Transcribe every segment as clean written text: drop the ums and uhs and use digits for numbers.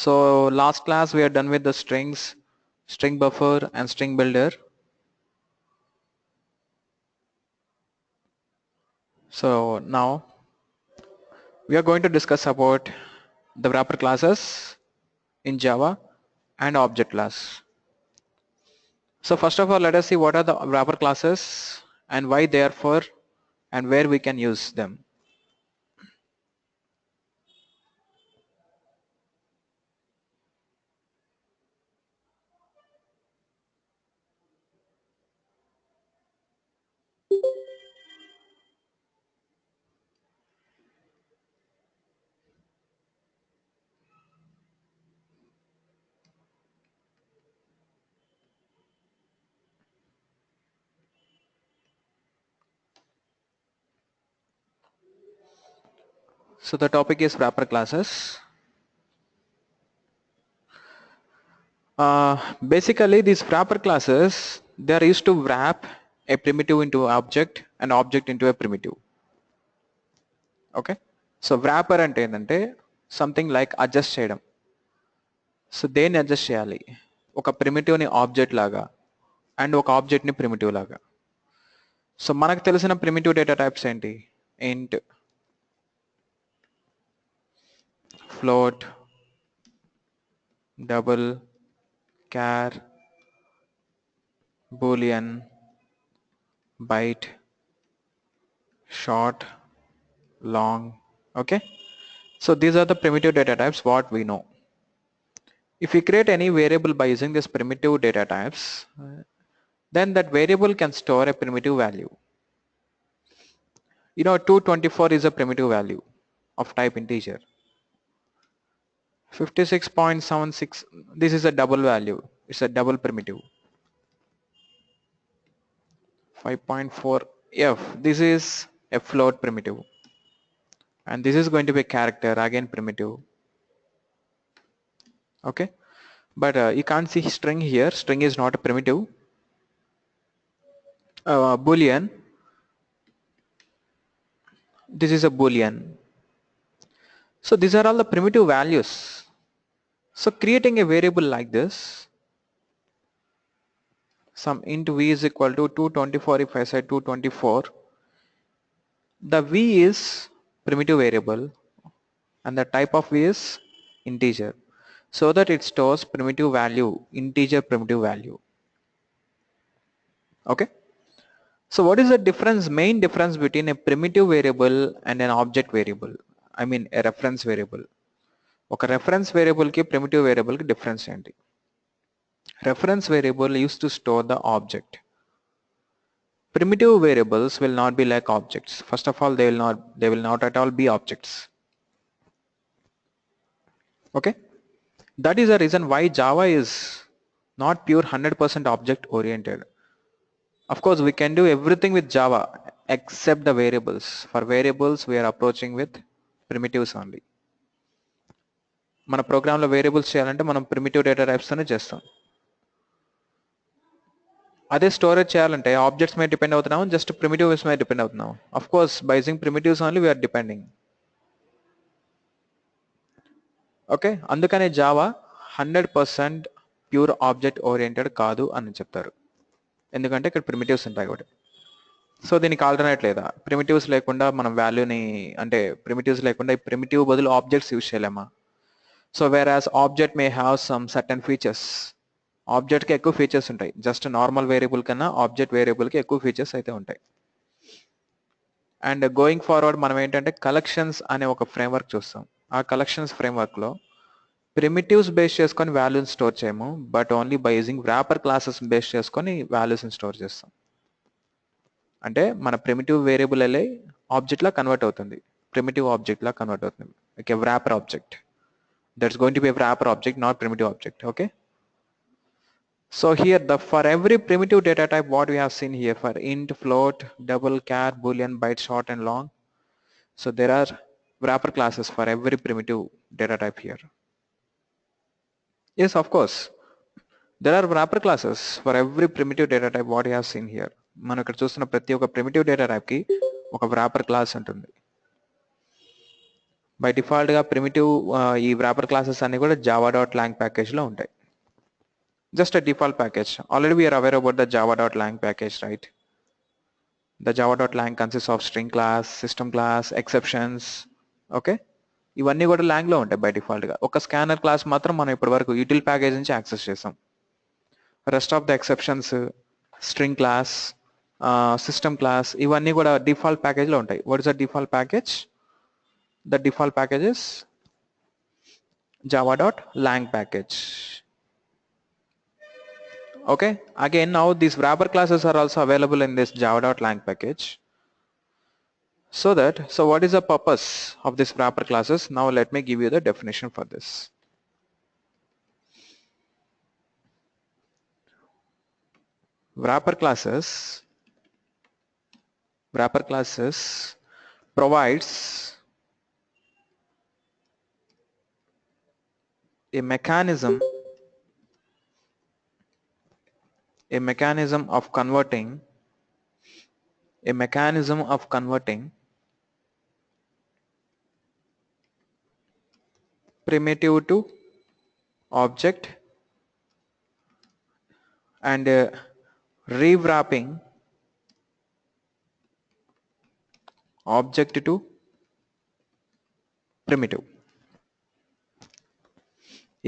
So last class we are done with the strings, string buffer and string builder. So now we are going to discuss about the wrapper classes in Java and object class. So first of all, let us see what are the wrapper classes and why they are for and where we can use them. So the topic is wrapper classes. Basically these wrapper classes, they are used to wrap a primitive into an object into a primitive. Okay. So wrapper అంటే ఏంటంటే something like adjust చేయడం. So దేన్ని adjust చేయాలి, ఒక ప్రిమిటివ్ని object లాగా and ఒక ఆబ్జెక్ట్ని primitive లాగా. So మనకు తెలిసిన ప్రిమిటివ్ డేటా టైప్స్ ఏంటి, int, float, double, char, boolean, byte, short, long. Okay, so these are the primitive data types what we know. If we create any variable by using this primitive data types, then that variable can store a primitive value. You know, 224 is a primitive value of type integer. 56.76, this is a double value, it's a double primitive. 5.4 f, this is a float primitive, and this is going to be a character, again primitive. Okay, but you can't see string here, string is not a primitive. Boolean, this is a boolean. So these are all the primitive values. So creating a variable like this, some int v is equal to 224, if I say 224, the v is primitive variable and the type of v is integer, so that it stores primitive value, integer primitive value. Okay, so what is the difference, main difference between a primitive variable and an object variable, I mean a reference variable? ఒక reference వేరియబుల్కి primitive వేరియబుల్కి difference ఏంటి? Reference variable used to store the object. Primitive variables will not be like objects. First of all, they will not at all be objects. Okay, that is the reason why Java is not pure 100% object oriented. Of course, we can do everything with Java except the variables. For variables, we are approaching with primitives only. మన ప్రోగ్రాంలో variables చేయాలంటే మనం primitive data టైప్స్తోనే చేస్తాం. అదే storage చేయాలంటే objects మీద depend అవుతున్నాం, just primitives మీద డిపెండ్ అవుతున్నాం. Of course by using primitives only we're depending. Okay, అందుకనే జావా 100% ప్యూర్ ఆబ్జెక్ట్ ఓరియంటెడ్ కాదు అని చెప్తారు, ఎందుకంటే ఇక్కడ ప్రిమిటివ్స్ ఉంటాయి కాబట్టి. సో దీనికి ఆల్టర్నేట్ లేదా, ప్రిమిటివ్స్ లేకుండా మనం వాల్యూని, అంటే ప్రిమిటివ్స్ లేకుండా ఈ ప్రిమిటివ్ బదులు ఆబ్జెక్ట్స్ యూజ్ చేయలేమా? So whereas object may have some certain features, ఆబ్జెక్ట్కి ఎక్కువ ఫీచర్స్ ఉంటాయి, జస్ట్ నార్మల్ వేరియబుల్ కన్నా ఆబ్జెక్ట్ వేరియబుల్కి ఎక్కువ ఫీచర్స్ అయితే ఉంటాయి. అండ్ గోయింగ్ ఫార్వర్డ్ మనం ఏంటంటే కలెక్షన్స్ అనే ఒక ఫ్రేమ్వర్క్ చూస్తాం. ఆ కలెక్షన్స్ ఫ్రేమ్వర్క్లో ప్రిమిటివ్స్ బేస్ చేసుకొని వాల్యూని స్టోర్ చేయము, but only by using wrapper classes base చేసుకొని వాల్యూస్ని స్టోర్ చేస్తాం. అంటే మన ప్రిమిటివ్ వేరియబుల్ అలే ఆబ్జెక్ట్లా కన్వర్ట్ అవుతుంది, ప్రిమిటివ్ ఆబ్జెక్ట్లా కన్వర్ట్ అవుతుంది. Okay, wrapper object, that's going to B wrapper object, not primitive object. Okay, so here for every primitive data type what we have seen here, for int, float, double, char, boolean, byte, short and long, so there are wrapper classes for every primitive data type here. Yes, of course, there are wrapper classes for every primitive data type what we have seen here. మనం ఇక్కడ చూస్తున్న ప్రతి ఒక్క primitive data type కి ఒక wrapper class ఉంటుంది. By default గా primitive ఈ wrapper క్లాసెస్ అన్ని కూడా java.lang ప్యాకేజ్ లో ఉంటాయి. Just a default package. Already we are aware about the java.lang package, right? The java.lang consists of string class, system class, exceptions. Okay? ఇవన్నీ కూడా lang లో ఉంటాయి బై డిఫాల్ట్ గా. ఒక స్కానర్ క్లాస్ మాత్రం మనం ఇప్పటి వరకు util ప్యాకేజ్ నుంచి యాక్సెస్ చేసాం. Rest of the exceptions, string class, system class ఇవన్నీ కూడా డిఫాల్ట్ ప్యాకేజ్ లో ఉంటాయి. What is the default package? The default package is java.lang package. Okay, again now these wrapper classes are also available in this java.lang package. So what is the purpose of this wrapper classes? Now let me give you the definition for this. Wrapper classes provides a mechanism of converting primitive to object and rewrapping object to primitive.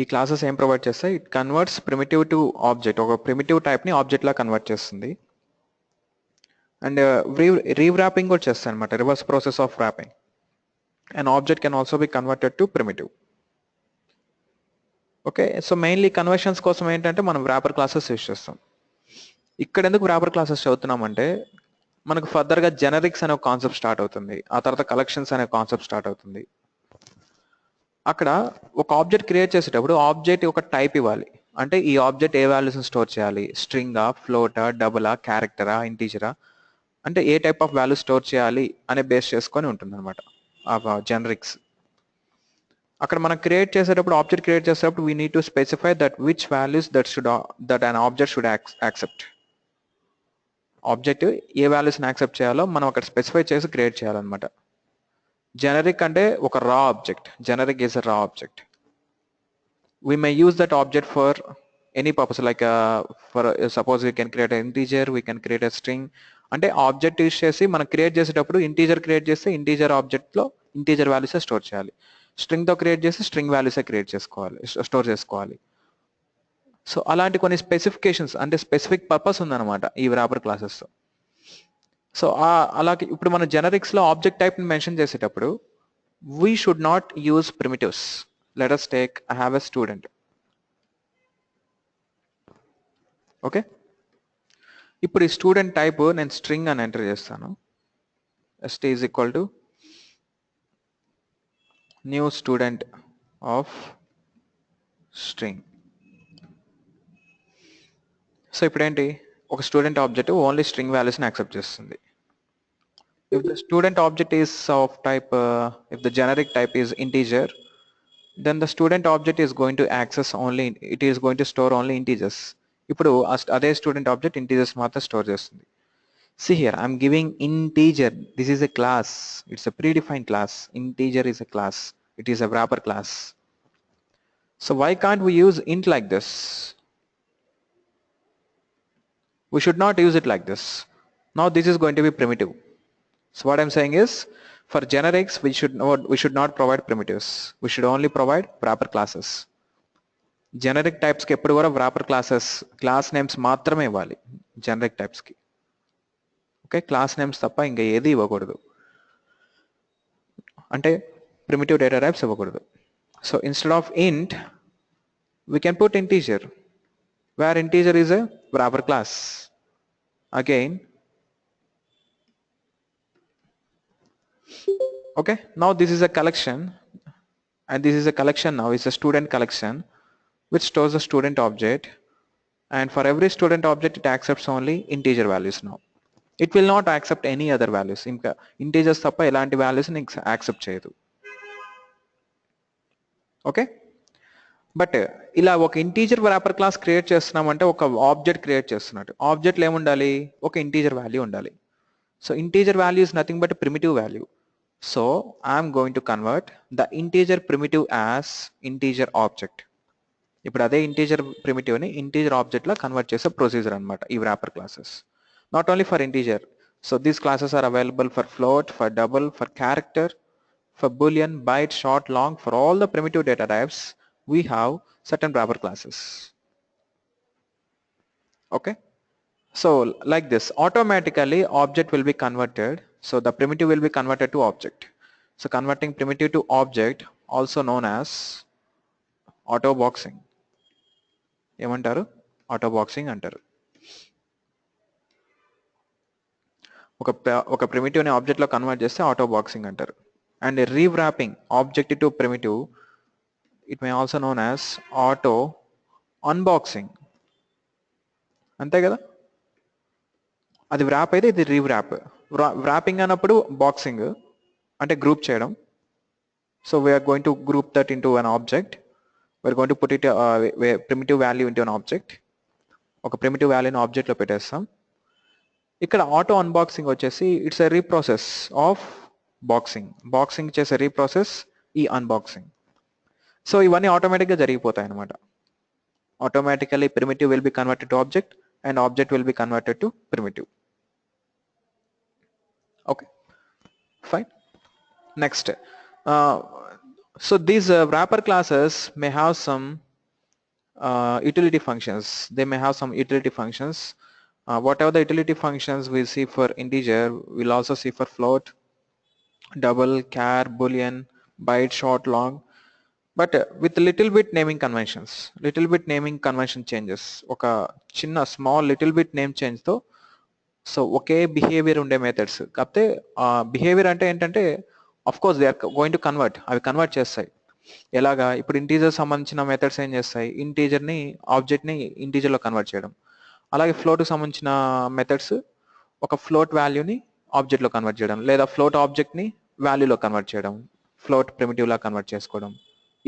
ఈ classes ఏం provide చేస్తాయి? It converts primitive to object. ఒక primitive type ని object లా convert చేస్తుంది. And rewrapping కూడా చేస్తాయి అనమాట, reverse process of wrapping. And object can also be converted to primitive. Okay, so mainly conversions కోసం ఏంటంటే మనం wrapper క్లాసెస్ యూజ్ చేస్తాం. ఇక్కడ ఎందుకు wrapper క్లాసెస్ చదువుతున్నామంటే మనకు ఫర్దర్ గా జెనరిక్స్ అనే ఒక కాన్సెప్ట్ స్టార్ట్ అవుతుంది, ఆ తర్వాత కలెక్షన్స్ అనే కాన్సెప్ట్ స్టార్ట్ అవుతుంది. అక్కడ ఒక ఆబ్జెక్ట్ క్రియేట్ చేసేటప్పుడు ఆబ్జెక్ట్ ఒక టైప్ ఇవ్వాలి. అంటే ఈ ఆబ్జెక్ట్ ఏ వాల్యూస్ స్టోర్ చేయాలి, స్ట్రింగా, ఫ్లోటా, డబులా, క్యారెక్టరా, ఇంటీజరా, అంటే ఏ టైప్ ఆఫ్ వాల్యూ స్టోర్ చేయాలి అనే బేస్ చేసుకొని ఉంటుంది అనమాట ఆ జెనరిక్స్. అక్కడ మనం క్రియేట్ చేసేటప్పుడు ఆబ్జెక్ట్ క్రియేట్ చేసేటప్పుడు we need to specify that which values that an object should accept. Object ఏ వాల్యూస్ని యాక్సెప్ట్ చేయాలో మనం అక్కడ స్పెసిఫై చేసి క్రియేట్ చేయాలన్నమాట. జెనరిక్ అంటే ఒక రా ఆబ్జెక్ట్. జెనరిక్ ఈస్ అ రా object. We may use that object for any purpose, like for suppose we can create an integer, we can create a string. అంటే ఆబ్జెక్ట్ యూజ్ చేసి మనం create చేసేటప్పుడు integer create చేస్తే integer object లో integer వాల్యూసే store చేయాలి, string తో create చేసి string వాల్యూసే store చేసుకోవాలి. సో అలాంటి కొన్ని స్పెసిఫికేషన్స్, అంటే స్పెసిఫిక్ పర్పస్ ఉందన్నమాట ఈ wrapper క్లాసెస్. సో అలాగే ఇప్పుడు మన జెనరిక్స్ లో ఆబ్జెక్ట్ టైప్ ని మెన్షన్ చేసేటప్పుడు we should not use primitives. Let us take I have a student. Okay, ఇప్పుడు ఈ స్టూడెంట్ టైప్ నేను స్ట్రింగ్ అని ఎంటర్ చేస్తాను. st is equal to new student of string. So ఇప్పుడు ఏంటి, ఒక స్టూడెంట్ ఆబ్జెక్ట్ ఓన్లీ స్ట్రింగ్ వాల్యూస్ని యాక్సెప్ట్ చేస్తుంది. If the student object is of type if the generic type is integer, then the student object is going to access only, it is going to store only integers. ఇప్పుడు అదే student object integers మాత్రం store చేస్తుంది. See here, I'm giving integer. This is a class. It's a predefined class. Integer is a class. It is a wrapper class. So why can't we use int like this? We should not use it like this. Now this is going to be primitive. So what I'm saying is, for generics we should not provide primitives. We should only provide wrapper classes. Generic types కి ఎప్పుడు కూడా wrapper classes, class names మాత్రమే ఇవ్వాలి generic types కి. Okay, class names తప్ప ఇంకా ఏది ఇవ్వకూడదు, అంటే ప్రిమిటివ్ డేటా టైప్స్ ఇవ్వకూడదు. So instead of int we can put integer, where integer is a wrapper class. Again, okay, now this is a collection, and this is a collection now, it's a student collection which stores a student object, and for every student object it accepts only integer values. Now it will not accept any other values. ఇంకా integers తప్ప ఎలాంటి values ని accept చేయదు. Okay, but ఇలా ఒక integer wrapper class create చేస్తున్నామంటే ఒక object create చేస్తున్నట్టు. ఆబ్జెక్ట్లో ఏముండాలి, ఒక ఇంటీజర్ వాల్యూ ఉండాలి. So integer value is nothing but primitive value. So I'm going to convert the integer primitive as integer object. ఇప్పుడు అదే ఇంటీజర్ ప్రిమిటివ్ ని ఇంటీజర్ ఆబ్జెక్ట్ లా కన్వర్ట్ చేసే ప్రొసీజర్ అన్నమాట ఈ wrapper classes. Not only for integer. So these classes are available for float, for double, for character, for boolean, byte, short, long, for all the primitive data types we have certain wrapper classes. Okay, so like this automatically object will be converted, so the primitive will be converted to object. So converting primitive to object also known as auto boxing. ఏమంటారు? Auto boxing అంటారు. ఒక primitive ని object లో convert చేస్తే auto boxing అంటారు. And rewrapping object to primitive, it may also known as auto unboxing. అంతే కదా, అది వ్రాప్ అయితే ఇది రీవ్రాప్. వ్రాపింగ్ అన్నప్పుడు బాక్సింగ్ అంటే గ్రూప్ చేయడం. So we're going to group that into an object. We're going to put it primitive value into an object. ఒక primitive వాల్యూని ఆబ్జెక్ట్లో పెట్టేస్తాం. ఇక్కడ ఆటో అన్బాక్సింగ్ వచ్చేసి it's a reprocess of boxing. Boxing చేసే రీప్రాసెస్ ఈ అన్బాక్సింగ్. సో ఇవన్నీ ఆటోమేటిక్గా జరిగిపోతాయి అనమాట. Automatically primitive will be converted to object and object will be converted to primitive. Okay, fine. Next, so these wrapper classes may have some utility functions. They may have some utility functions. Whatever the utility functions we see for integer, we'll also see for float, double, char, boolean, byte, short, long, but with little bit naming conventions, little bit naming convention changes. Oka chinna small little bit name change tho so ఒకే behaviour ఉండే methods. కాకపోతే behaviour అంటే ఏంటంటే of course they are going to convert, అవి convert చేస్తాయి. ఎలాగా, ఇప్పుడు integer సంబంధించిన మెథడ్స్ ఏం చేస్తాయి, ఇంటీజర్ని ఆబ్జెక్ట్ని ఇంటీజర్లో కన్వర్ట్ చేయడం. అలాగే ఫ్లోట్కి సంబంధించిన మెథడ్స్ ఒక ఫ్లోట్ వాల్యూని ఆబ్జెక్ట్లో కన్వర్ట్ చేయడం, లేదా ఫ్లోట్ ఆబ్జెక్ట్ని వాల్యూలో కన్వర్ట్ చేయడం, ఫ్లోట్ ప్రిమిటివ్లా కన్వర్ట్ చేసుకోవడం.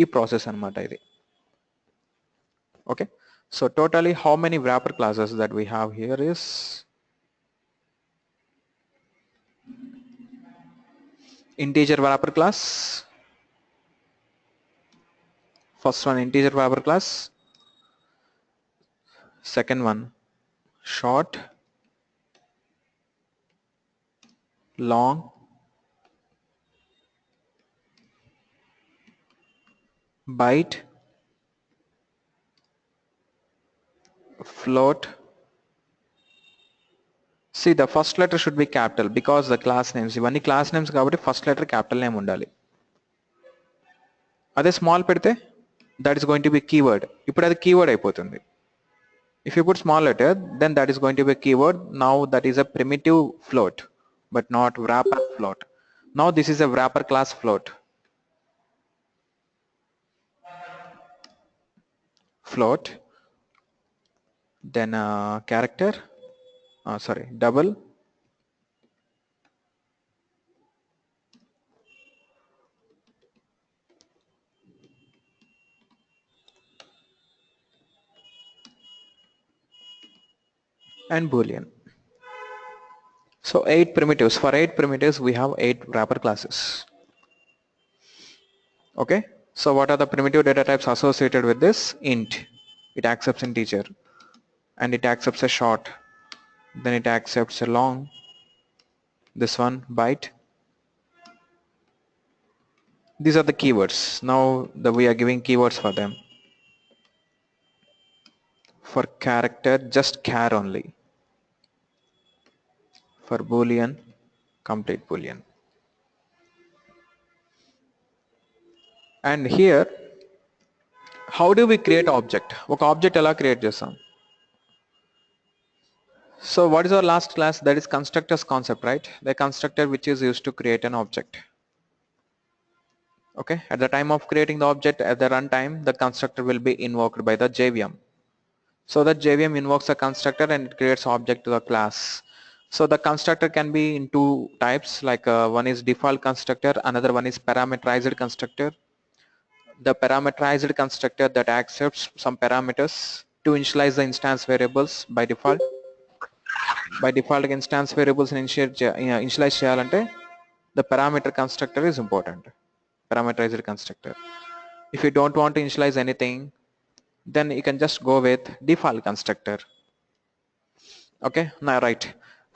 ఈ ప్రాసెస్ అనమాట ఇది. Okay, so totally how many wrapper classes that we have here is integer wrapper class. First one integer wrapper class, second one short, long, byte, float. See, the first letter should be capital because the class names, ఇవన్నీ class names కాబట్టి first letter capital name ఉండాలి. అదే small పెడితే that is going to be keyword. ఇప్పుడు అది keyword అయిపోతుంది. If you put small letter, then that is going to be a keyword. Now that is a primitive float, but not wrapper float. Now this is a wrapper class float. Float, then character, sorry, double, and boolean. So 8 primitives. For 8 primitives we have 8 wrapper classes. Okay, so what are the primitive data types associated with this? Int, it accepts integer, and it accepts a short, then it accepts a long, this one byte. These are the keywords. Now we are giving keywords for them. For character, just char only. For boolean, complete boolean. And here, how do we create object? ఒక object ఎలా create చేస్తాం? So what is our last class? That is constructors concept, right? The constructor which is used to create an object. Okay, at the time of creating the object, at the runtime, the constructor will be invoked by the JVM. So that JVM invokes a constructor and it creates object to the class. So the constructor can be in two types, like one is default constructor, another one is parameterized constructor. The parameterized constructor that accepts some parameters to initialize the instance variables by default. By default instance variables initialize చేయాలంటే the parameter constructor is important, parameterized constructor. If you don't want to initialize anything, then you can just go with default constructor. Okay, now right,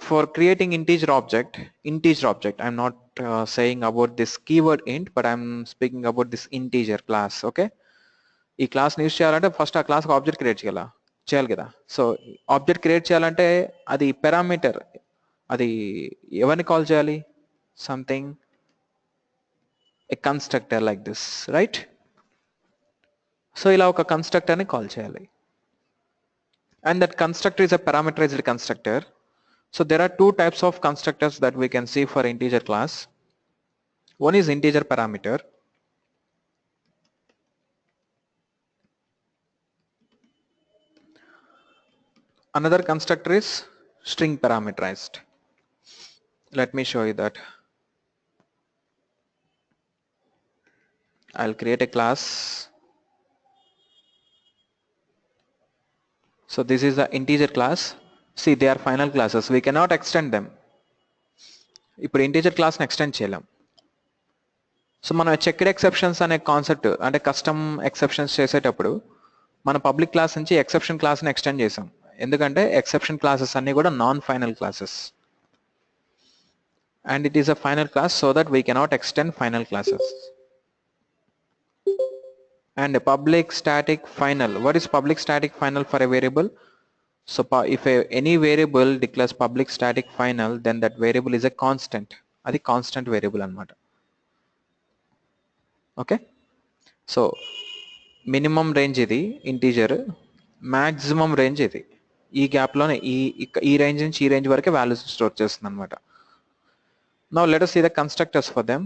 for creating integer object, I'm not saying about this keyword int, but I'm speaking about this integer class. Okay, ఈ class use చేయాలంటే first ఆ class object create చేయాలి కదా. So object create చేయాలంటే అది parameter, అది ఎవరిని call చేయాలి, something A constructor like this, right. So ఇలా ఒక కన్స్ట్రక్టర్ ని కాల్ చేయాలి, and that constructor is a parameterized constructor. So there are two types of constructors that we can see for integer class. One is integer parameter. Another constructor is string parameterized. Let me show you that. I'll create a class. So this is the integer class. See, they are final classes. We cannot extend them. ఇప్పుడు integer క్లాస్ని extend చేయలేం. So మనం checked exceptions అనే concept, అంటే custom exceptions చేసేటప్పుడు మన public class నుంచి exception క్లాస్ని extend చేసాం. ఎందుకంటే ఎక్సెప్షన్ క్లాసెస్ అన్ని కూడా non final classes, and it is a final class, so that we cannot extend final classes. And a public static final. What is public static final for a variable? So if any variable declares public static final, then that variable is a constant. Adi constant variable anamata. Okay, so minimum range idi integer, maximum range idi ee gap lone ee range nunchi ee range varake values store chestundi anamata. Now let us see the constructors for them.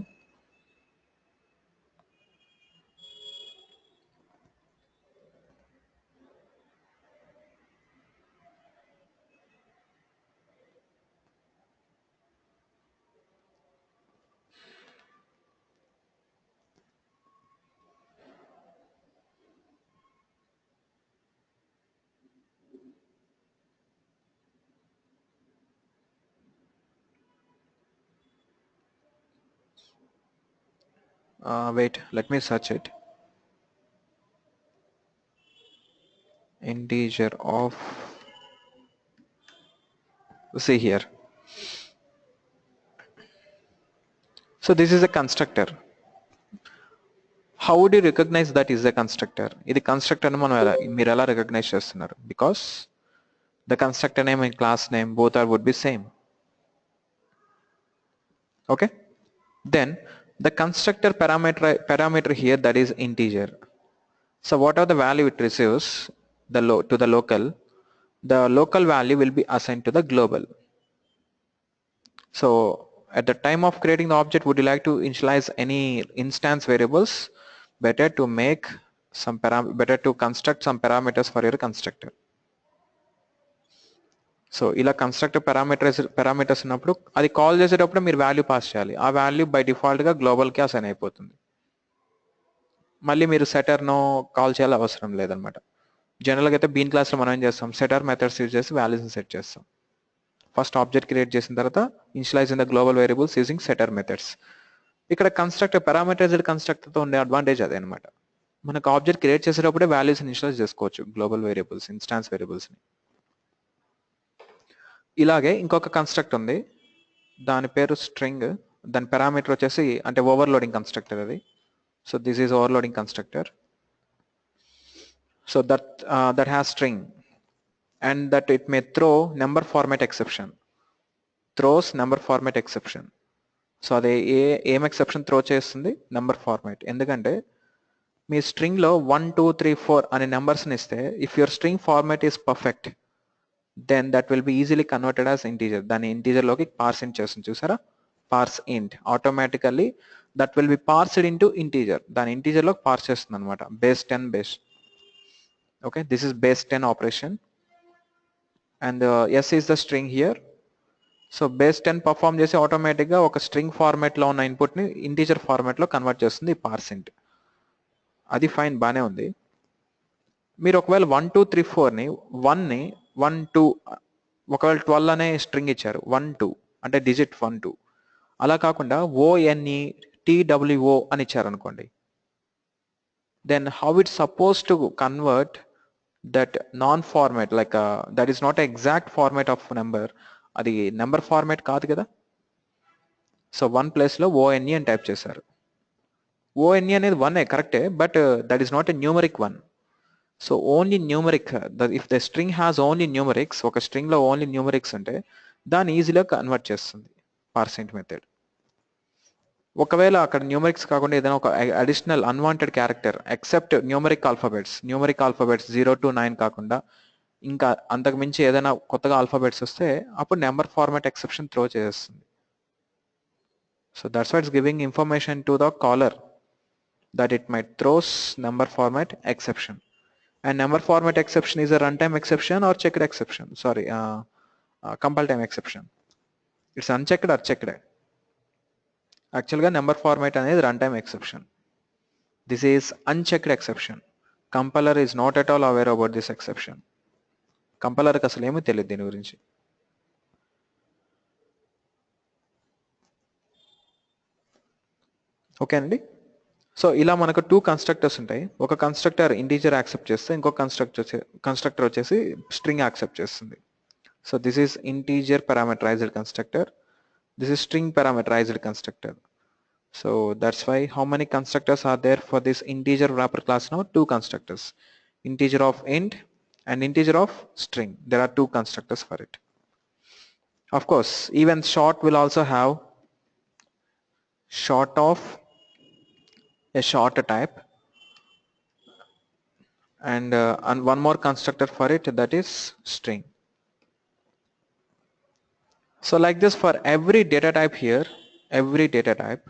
Wait, let me search it. Integer of, see here. So this is a constructor. How would you recognize that is a constructor? ఇది constructor అని మనం మీరు ఎలా recognize చేస్తున్నారు? Because the constructor name and class name both would be same. Okay, then the constructor parameter here, that is integer. So what are the value it receives to the local value will be assigned to the global. So at the time of creating the object, would you like to initialize any instance variables? Better to construct some parameters for your constructor. So ఇలా constructor parameters ఉన్నప్పుడు అది call చేసేటప్పుడు మీరు value pass చేయాలి. ఆ value by డిఫాల్ట్గా గ్లోబల్కి assign అయిపోతుంది. మళ్ళీ మీరు సెటర్ను కాల్ చేయాలి అవసరం లేదనమాట. జనరల్గా అయితే బీన్ క్లాస్లో మనం ఏం చేస్తాం, సెటర్ మెథడ్స్ యూజ్ చేసి వాల్యూస్ని సెట్ చేస్తాం. ఫస్ట్ ఆబ్జెక్ట్ క్రియేట్ చేసిన తర్వాత initialise in the global variables using setter methods. ఇక్కడ కన్స్ట్రక్టర్ పారామీటరైజ్డ్ కన్స్ట్రక్టర్తో ఉండే అడ్వాంటేజ్ అదే అనమాట. మనకు ఆబ్జెక్ట్ క్రియేట్ చేసేటప్పుడే వాల్యూస్ ఇనిషియలైజ్ చేసుకోవచ్చు, గ్లోబల్ వేరియబుల్స్, ఇన్స్టాన్స్ వేరియబుల్స్ని. ఇలాగే ఇంకొక కన్స్ట్రక్ట్ ఉంది, దాని పేరు స్ట్రింగ్. దాని పారామీటర్ వచ్చేసి అంటే ఓవర్లోడింగ్ కన్స్ట్రక్టర్ అది. So this is overloading constructor. So that has string and that it may throw number format exception, throws number format exception. So అదే ఏం ఎక్సెప్షన్ త్రో చేస్తుంది? Number format. ఎందుకంటే మీ స్ట్రింగ్లో 1 2 3 4 అనే నెంబర్స్ని ఇస్తే if your string format is perfect, then that will be easily converted as integer. దాని integer లోకి parse int చేస్తుంది, చూసారా? parse int automatically that will be parsed into integer. దాని integer లోకి parse చేస్తుంది అనమాట. base 10 base. Okay, this is base 10 operation and s is the string here. So base 10 perform చేసి ఆటోమేటిక్గా ఒక స్ట్రింగ్ ఫార్మాట్లో ఉన్న ఇన్పుట్ని ఇంటీజర్ ఫార్మాట్లో కన్వర్ట్ చేస్తుంది parse int. అది ఫైన్, బాగానే ఉంది. మీరు ఒకవేళ 1 2 3 4ని 1ని 1 2 ఒకవేళ 12 అనే స్ట్రింగ్ ఇచ్చారు, 1 2 అంటే డిజిట్ 1 2, అలా కాకుండా ONE TWO అని ఇచ్చారనుకోండి, then how it's supposed to convert that non-format, like that is not exact format of number, అది నెంబర్ ఫార్మాట్ కాదు కదా. సో వన్ ప్లేస్లో ONE అని టైప్ చేశారు. ONE అనేది వన్ కరెక్టే, but that is not a numeric one. So only numeric, if the string has only numerics, ఒక స్ట్రింగ్లో only numerics ఉంటే దాన్ని ఈజీగా కన్వర్ట్ చేస్తుంది పార్సెంట్ మెథడ్. ఒకవేళ అక్కడ న్యూమరిక్స్ కాకుండా ఏదైనా ఒక additional unwanted character except numeric alphabets 0 to 9 కాకుండా ఇంకా అంతకు మించి ఏదైనా కొత్తగా ఆల్ఫాబెట్స్ వస్తే అప్పుడు నెంబర్ ఫార్మాట్ ఎక్సెప్షన్ త్రో చేస్తుంది. So that's why it's giving information to the caller that it might throws number format exception, and number format exception is a runtime exception or checked exception, sorry, compile time exception. It's unchecked or checked. Actually number format అనేది runtime exception. This is unchecked exception. Compiler is not at all aware about this exception. Compiler కి అసలు ఏమీ తెలియదు దీని గురించి. Okay అండి. So ఇలా మనకు టూ కన్స్ట్రక్టర్స్ ఉంటాయి. ఒక కన్స్ట్రక్టర్ ఇంటీజర్ యాక్సెప్ట్ చేస్తే ఇంకొక కన్స్ట్రక్టర్ వచ్చేసి స్ట్రింగ్ యాక్సెప్ట్ చేస్తుంది. So this is integer parameterised constructor, this is string parameterised constructor. So that's why how many constructors are there for this integer wrapper class now? Two constructors, integer of int and integer of string. There are two constructors for it. Of course even short will also have short of a short type, and one more constructor for it, that is string. So like this, for every data type here, every data type,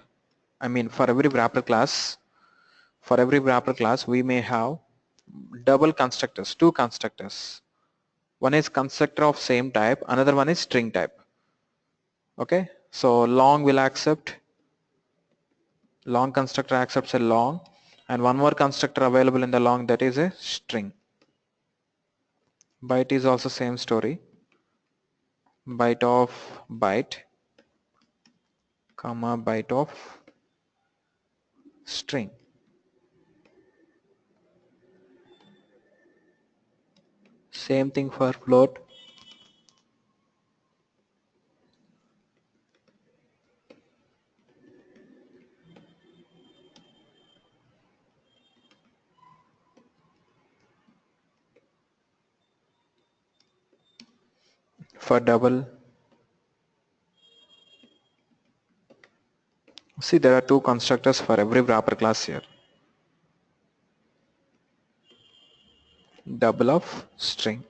I mean for every wrapper class, we may have double constructors, two constructors. One is constructor of same type, another one is string type. Okay, so long will accept, long constructor accepts a long, and one more constructor available in the long, that is a string. Byte is also same story, byte of byte comma byte of string. Same thing for float. For double, see there are two constructors for every wrapper class here. Double of string.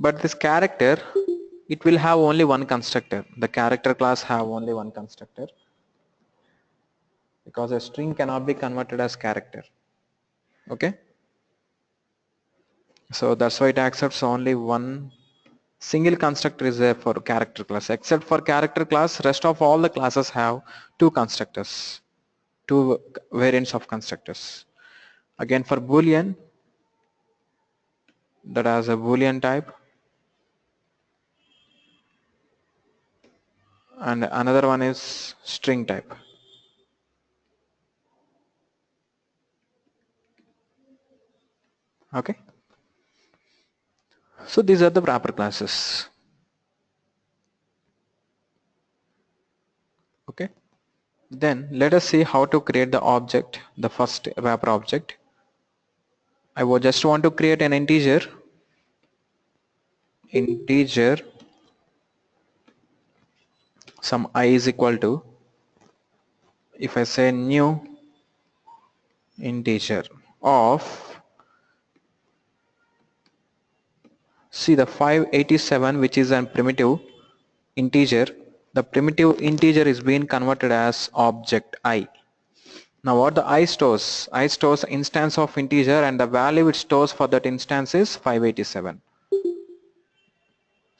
But this character, it will have only one constructor. The character class have only one constructor, because a string cannot be converted as character. Okay, so that's why it accepts only one single constructor is there for character class. Except for character class, rest of all the classes have two constructors, two variants of constructors. Again for boolean, that has a boolean type, and another one is string type. Okay, so these are the wrapper classes. Okay, then let us see how to create the object, the first wrapper object. I would just want to create an integer, some I is equal to, if I say new integer of, see the 587, which is a primitive integer, the primitive integer is being converted as object I. Now what the I stores? I stores instance of integer, and the value it stores for that instance is 587.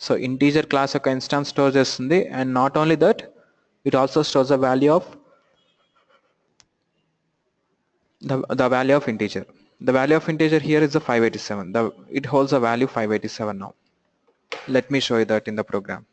So integer class యొక్క instance store చేస్తుంది, and not only that, it also stores the value of the value of integer. The value of integer here is the 587. It holds the value 587 now. Let me show you that in the program.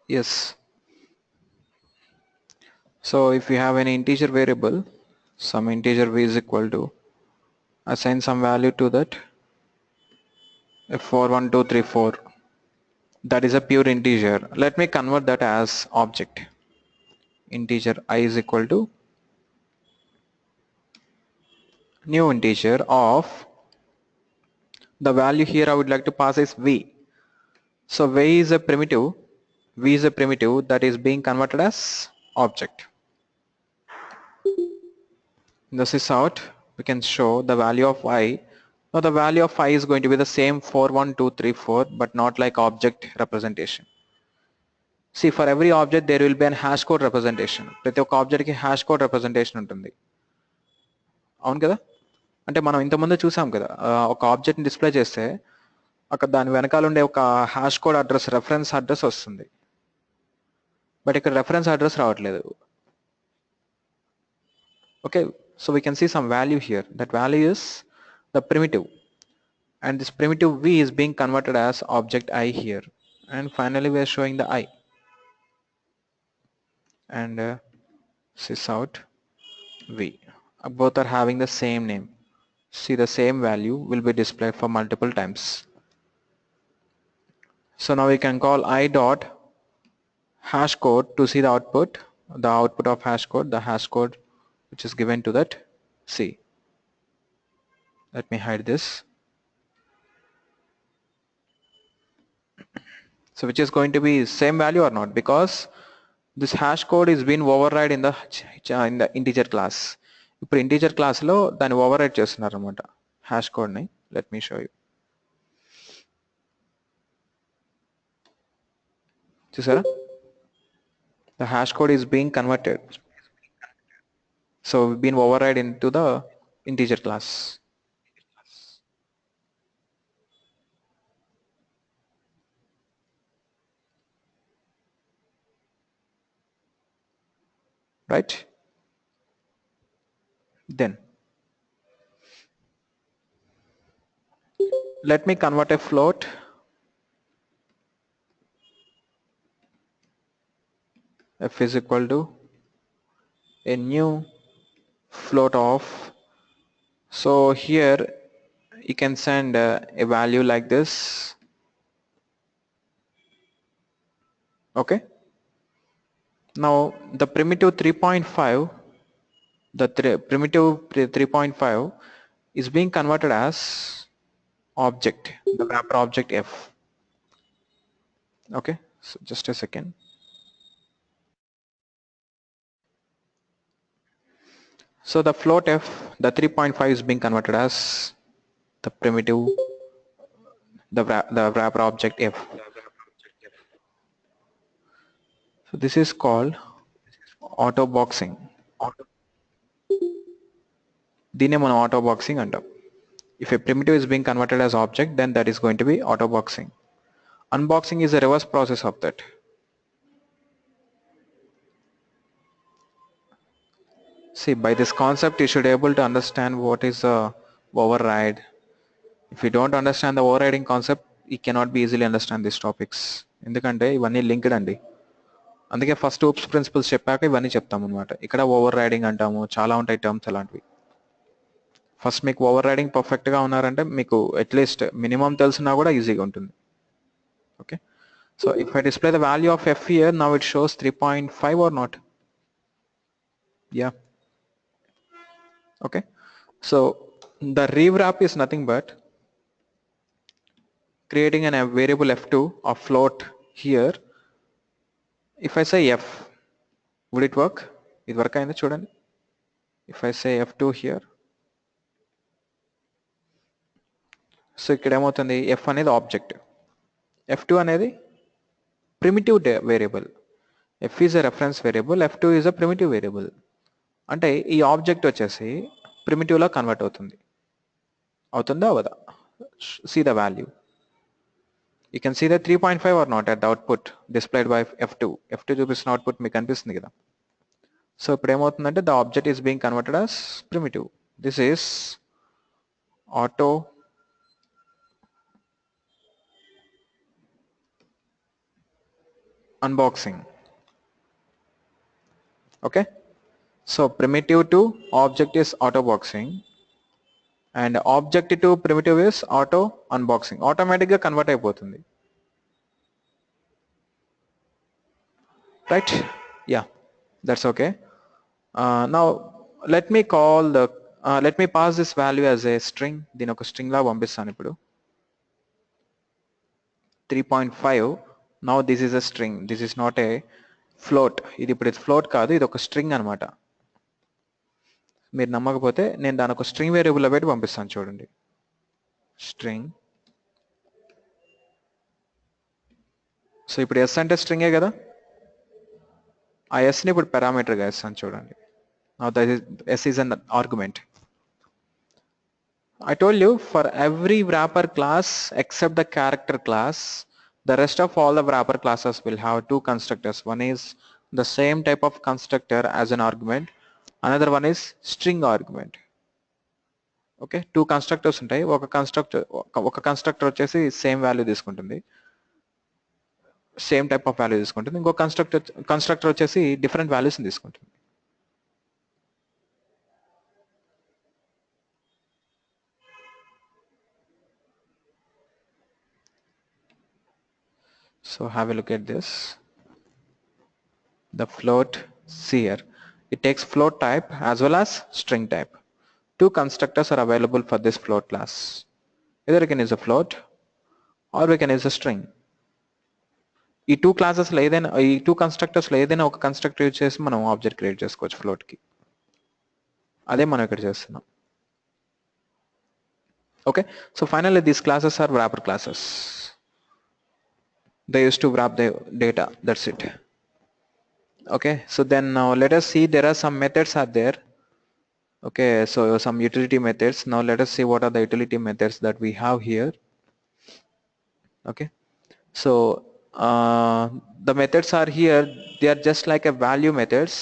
Yes. So if we have an integer variable, some integer v is equal to, assign some value to that, 41234. That is a pure integer. Let me convert that as object. Integer I is equal to new integer of, the value here I would like to pass is v. So v is a primitive, that is being converted as object. This is out. We can show the value of I. Now the value of I is going to be the same 41234, but not like object representation. See, for every object there will be an hash code representation. ప్రతి ఒక్క object కి hash code representation ఉంటుంది. అవును కదా? అంటే మనం ఇంతకుముందు చూసాం కదా, ఒక ఆబ్జెక్ట్ ని డిస్ప్లే చేస్తే అక్కడ దాని వెనకాల ఉండే ఒక hash code address, reference address వస్తుంది. బట్ ఇక్కడ రెఫరెన్స్ అడ్రస్ రావట్లేదు. Okay, so we can see some value here. That value is the primitive, and this primitive v is being converted as object I here, and finally we are showing the I, and sys out v. Both are having the same name. See, the same value will be displayed for multiple times. So now we can call I dot hash code to see the output of hash code, the hash code which is given to that. See, let me hide this. So which is going to be same value or not, because this hash code is being override in the integer class. ఇప్పుడు integer class లో దాన్ని override చేస్తున్నారు అన్నమాట hash code ని. Let me show you. చూసారా, the hash code is being converted, so we've been override into the integer class. Right? Then let me convert a float. F is equal to a new float of, so here you can send a value like this. Okay, now the primitive 3.5, primitive 3.5 is being converted as object, the wrapper object F. Okay, so just a second. So the float F, the 3.5 is being converted as the primitive, the wrapper object F. So this is called auto boxing. దీన్నే మనం auto boxing అంటాం. If a primitive is being converted as object, then that is going to be auto boxing. Unboxing is a reverse process of that. See, by this concept you should able to understand what is a override. If you don't understand the overriding concept, you cannot be easily understand these topics. ఎందుకంటే ఇవన్నీ linked అండి. అందుకే first oops principles చెప్పాక ఇవన్నీ చెప్తాం అనమాట. ఇక్కడ over riding అంటాము, చాలా ఉంటాయి టర్మ్స్ అలాంటివి. ఫస్ట్ మీకు ఓవర్ రైడింగ్ పర్ఫెక్ట్ గా ఉన్నారంటే మీకు అట్లీస్ట్ మినిమం తెలిసినా కూడా ఈజీగా ఉంటుంది. Okay, So if I display the value of f here, now it shows 3.5 or not? Yeah. Okay. So the rewrap is nothing but creating a variable f2 or float here. If I say f, would it work? It work అయింది చూడండి. If I say f2 here, so ఇక్కడ ఏమవుతుంది, f అనేది object, f2 అనేది primitive variable, f is a reference variable, f2 is a primitive variable. అంటే ఈ object వచ్చేసి primitive లో కన్వర్ట్ అవుతుంది, అవుతుందా అవదా? See the value. You can see the 3.5 or not at the output displayed by f2. f2 చూపిస్తున్న output మీకు కనిపిస్తుంది కదా. సో ఇప్పుడు ఏమవుతుందంటే the object is being converted as primitive. This is auto unboxing. Okay, so primitive to object is auto boxing and object to primitive is auto unboxing. Automatic గా convert అయిపోతుంది, right? Yeah, that's okay. Now let me call the let me pass this value as a string. దీని ఒక string లా పంపిస్తాను ఇప్పుడు. 3.5. Now this is a string, this is not a float. ఇది ఇప్పుడు float కాదు, ఇది ఒక string అన్నమాట. మీరు నమ్మకపోతే నేను దాని ఒక స్ట్రింగ్ వేరియబుల్ పెట్టి పంపిస్తాను చూడండి. స్ట్రింగ్. సో ఇప్పుడు ఎస్ అంటే స్ట్రింగే కదా, ఆ ఎస్ని ఇప్పుడు పారామీటర్గా ఇస్తాను చూడండి. Now that is s is an argument. I told you for every wrapper class except the character class, the rest of all the wrapper classes will have two constructors. One is the same type of constructor as an argument, another one is string argument. Okay, two constructors ఉంటాయి. ఒక constructor వచ్చేసి same value తీసుకుంటుంది, same type of value తీసుకుంటుంది. ఇంకో constructor వచ్చేసి different values తీసుకుంటుంది. So have a look at this. The float here, it takes float type as well as string type. Two constructors are available for this float class. Either we can use a float or we can use a string. ఈ two classes లో ఏదైనా, ఈ two constructors లో ఏదైనా ఒక constructor use చేసి మనం object create చేసుకోవచ్చు ఫ్లోట్ కి. అదే మనం ఇక్కడ చేస్తున్నాం. Okay, so finally these classes are wrapper classes. They used to wrap the data, that's it. Okay, so then now let us see, there are some methods are there. Okay, so some utility methods. Now let us see what are the utility methods that we have here. Okay, so the methods are here, they are just like a value methods,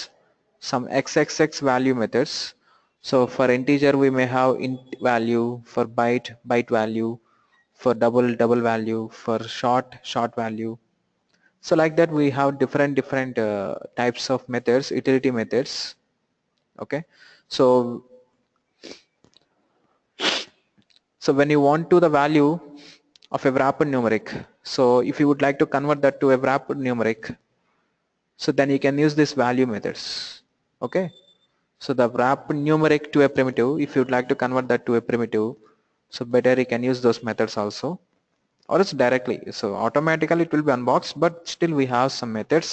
some xxx value methods. So for integer we may have int value, for byte value, for double value, for short value. So like that we have different types of methods, utility methods. Okay, so when you want to the value of a wrapped numeric, so if you would like to convert that to a wrapped numeric, so then you can use this value methods. Okay, so the wrapped numeric to a primitive, if you would like to convert that to a primitive, so better you can use those methods also, or it's directly. So automatically it will be unboxed, but still we have some methods,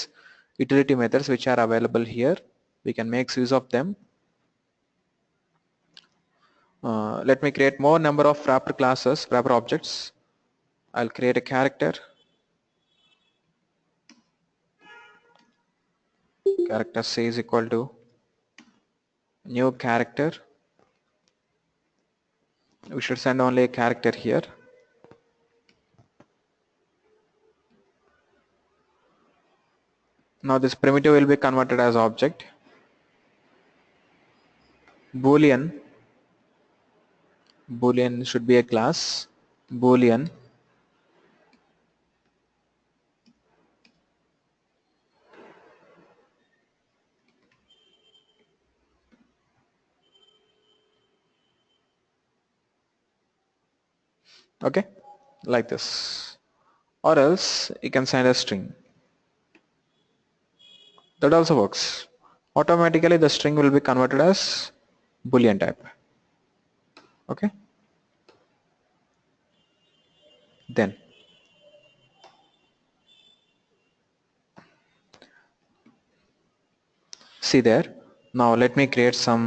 utility methods, which are available here. We can make use of them. Let me create more number of wrapper classes, wrapper objects. I'll create a character. Character c is equal to new character. We should send only a character here. Now this primitive will be converted as object. Boolean should be a class. Boolean okay, like this. or else you can send a string. That also works. Automatically the string will be converted as Boolean type. Okay. Then see there. Now let me create some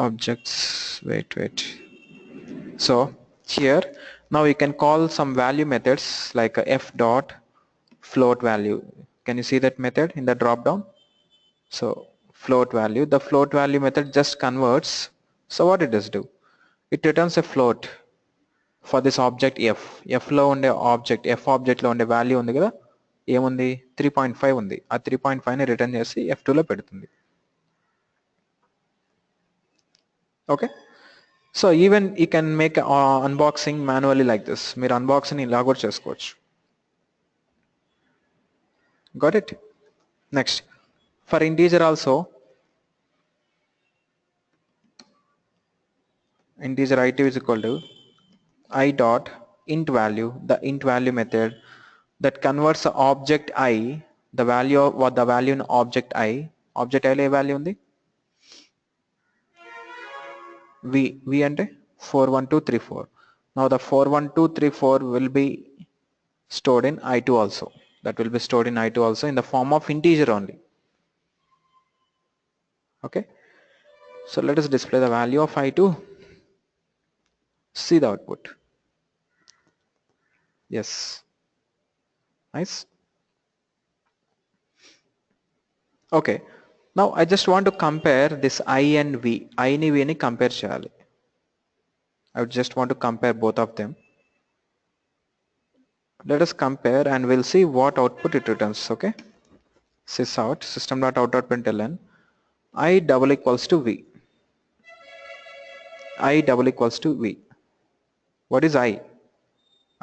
objects. Wait. So here now you can call some value methods like a f dot float value. Can you see that method in the drop down? So float value, the float value method just converts. So what it does do? It returns a float for this object f. F లో ఉండే object f object లో ఉండే value ఉంది కదా, ఏముంది 3.5 ఉంది. ఆ 3.5 ని రిటర్న్ చేసి f2 లో పెడుతుంది. Okay. So even you can make unboxing manually like this. మీరు అన్బాక్సింగ్ ఇలా కూడా చేసుకోవచ్చు. Got it. Next for integer also, integer i2 is equal to I dot int value, the int value method that converts the object I, the value of what the value in object I లో ఏ value ఉంది v అంటే 41234. now the 41234 will be stored in i2 also. That will be stored in i2 also in the form of integer only. Okay, so let us display the value of i2. See the output. Yes, nice. Okay, now I just want to compare this I and V. I ni V ni compare cheyali. I would just want to compare both of them. Let us compare and we'll see what output it returns. Okay, sysout system.out.println I double equals to V. I double equals to V. What is I?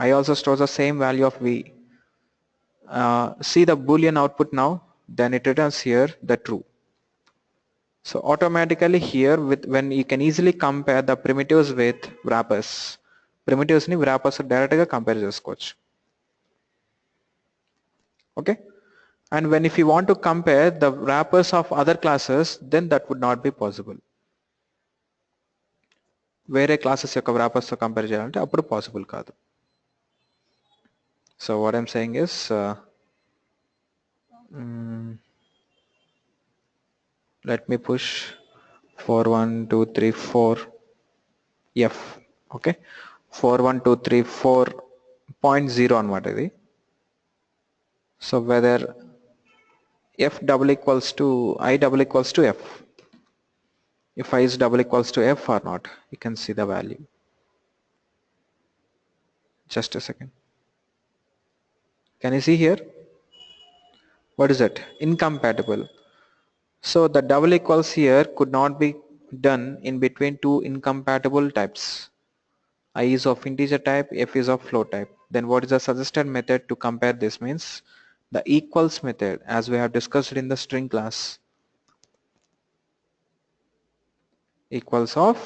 I also stores the same value of V. See the Boolean output now, then it returns here the true. So automatically here when you can easily compare the primitives with wrappers. Primitives ni wrappers direct ga compare chesukochu. Okay, and when if you want to compare the wrappers of other classes, then that would not be possible. వేరే classes యొక్క wrappers తో compare చేయాలంటే అప్పుడు possible కాదు. So what I'm saying is let me push 41234 f. okay, 41234.0 అనమాట ఇది. So whether f double equals to I double equals to f, if I is double equals to f or not, you can see the value. Just a second. Can you see here? What is it? Incompatible. So the double equals here could not be done in between two incompatible types. I is of integer type, f is of float type. Then what is the suggested method to compare this? Means the equals method, as we have discussed in the string class. Equals of,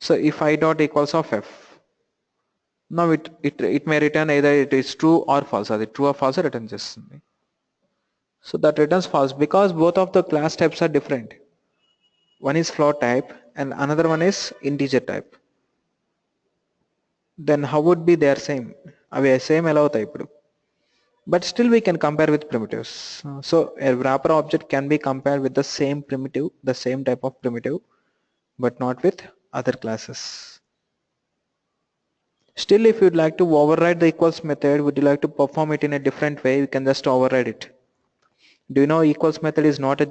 so if I dot equals of f, now it may return either it is true or false. Or the true or false return చేస్తుంది. So that returns false because both of the class types are different. One is float type and another one is integer type. Then how would be they are same? అవి same ఎలా అవుతాయి ఇప్పుడు? But still we can compare with primitives. So a wrapper object can be compared with the same primitive, the same type of primitive, but not with other classes. Still, if you'd like to override the equals method, would you like to perform it in a different way? You can just override it. Do you know equals method is not a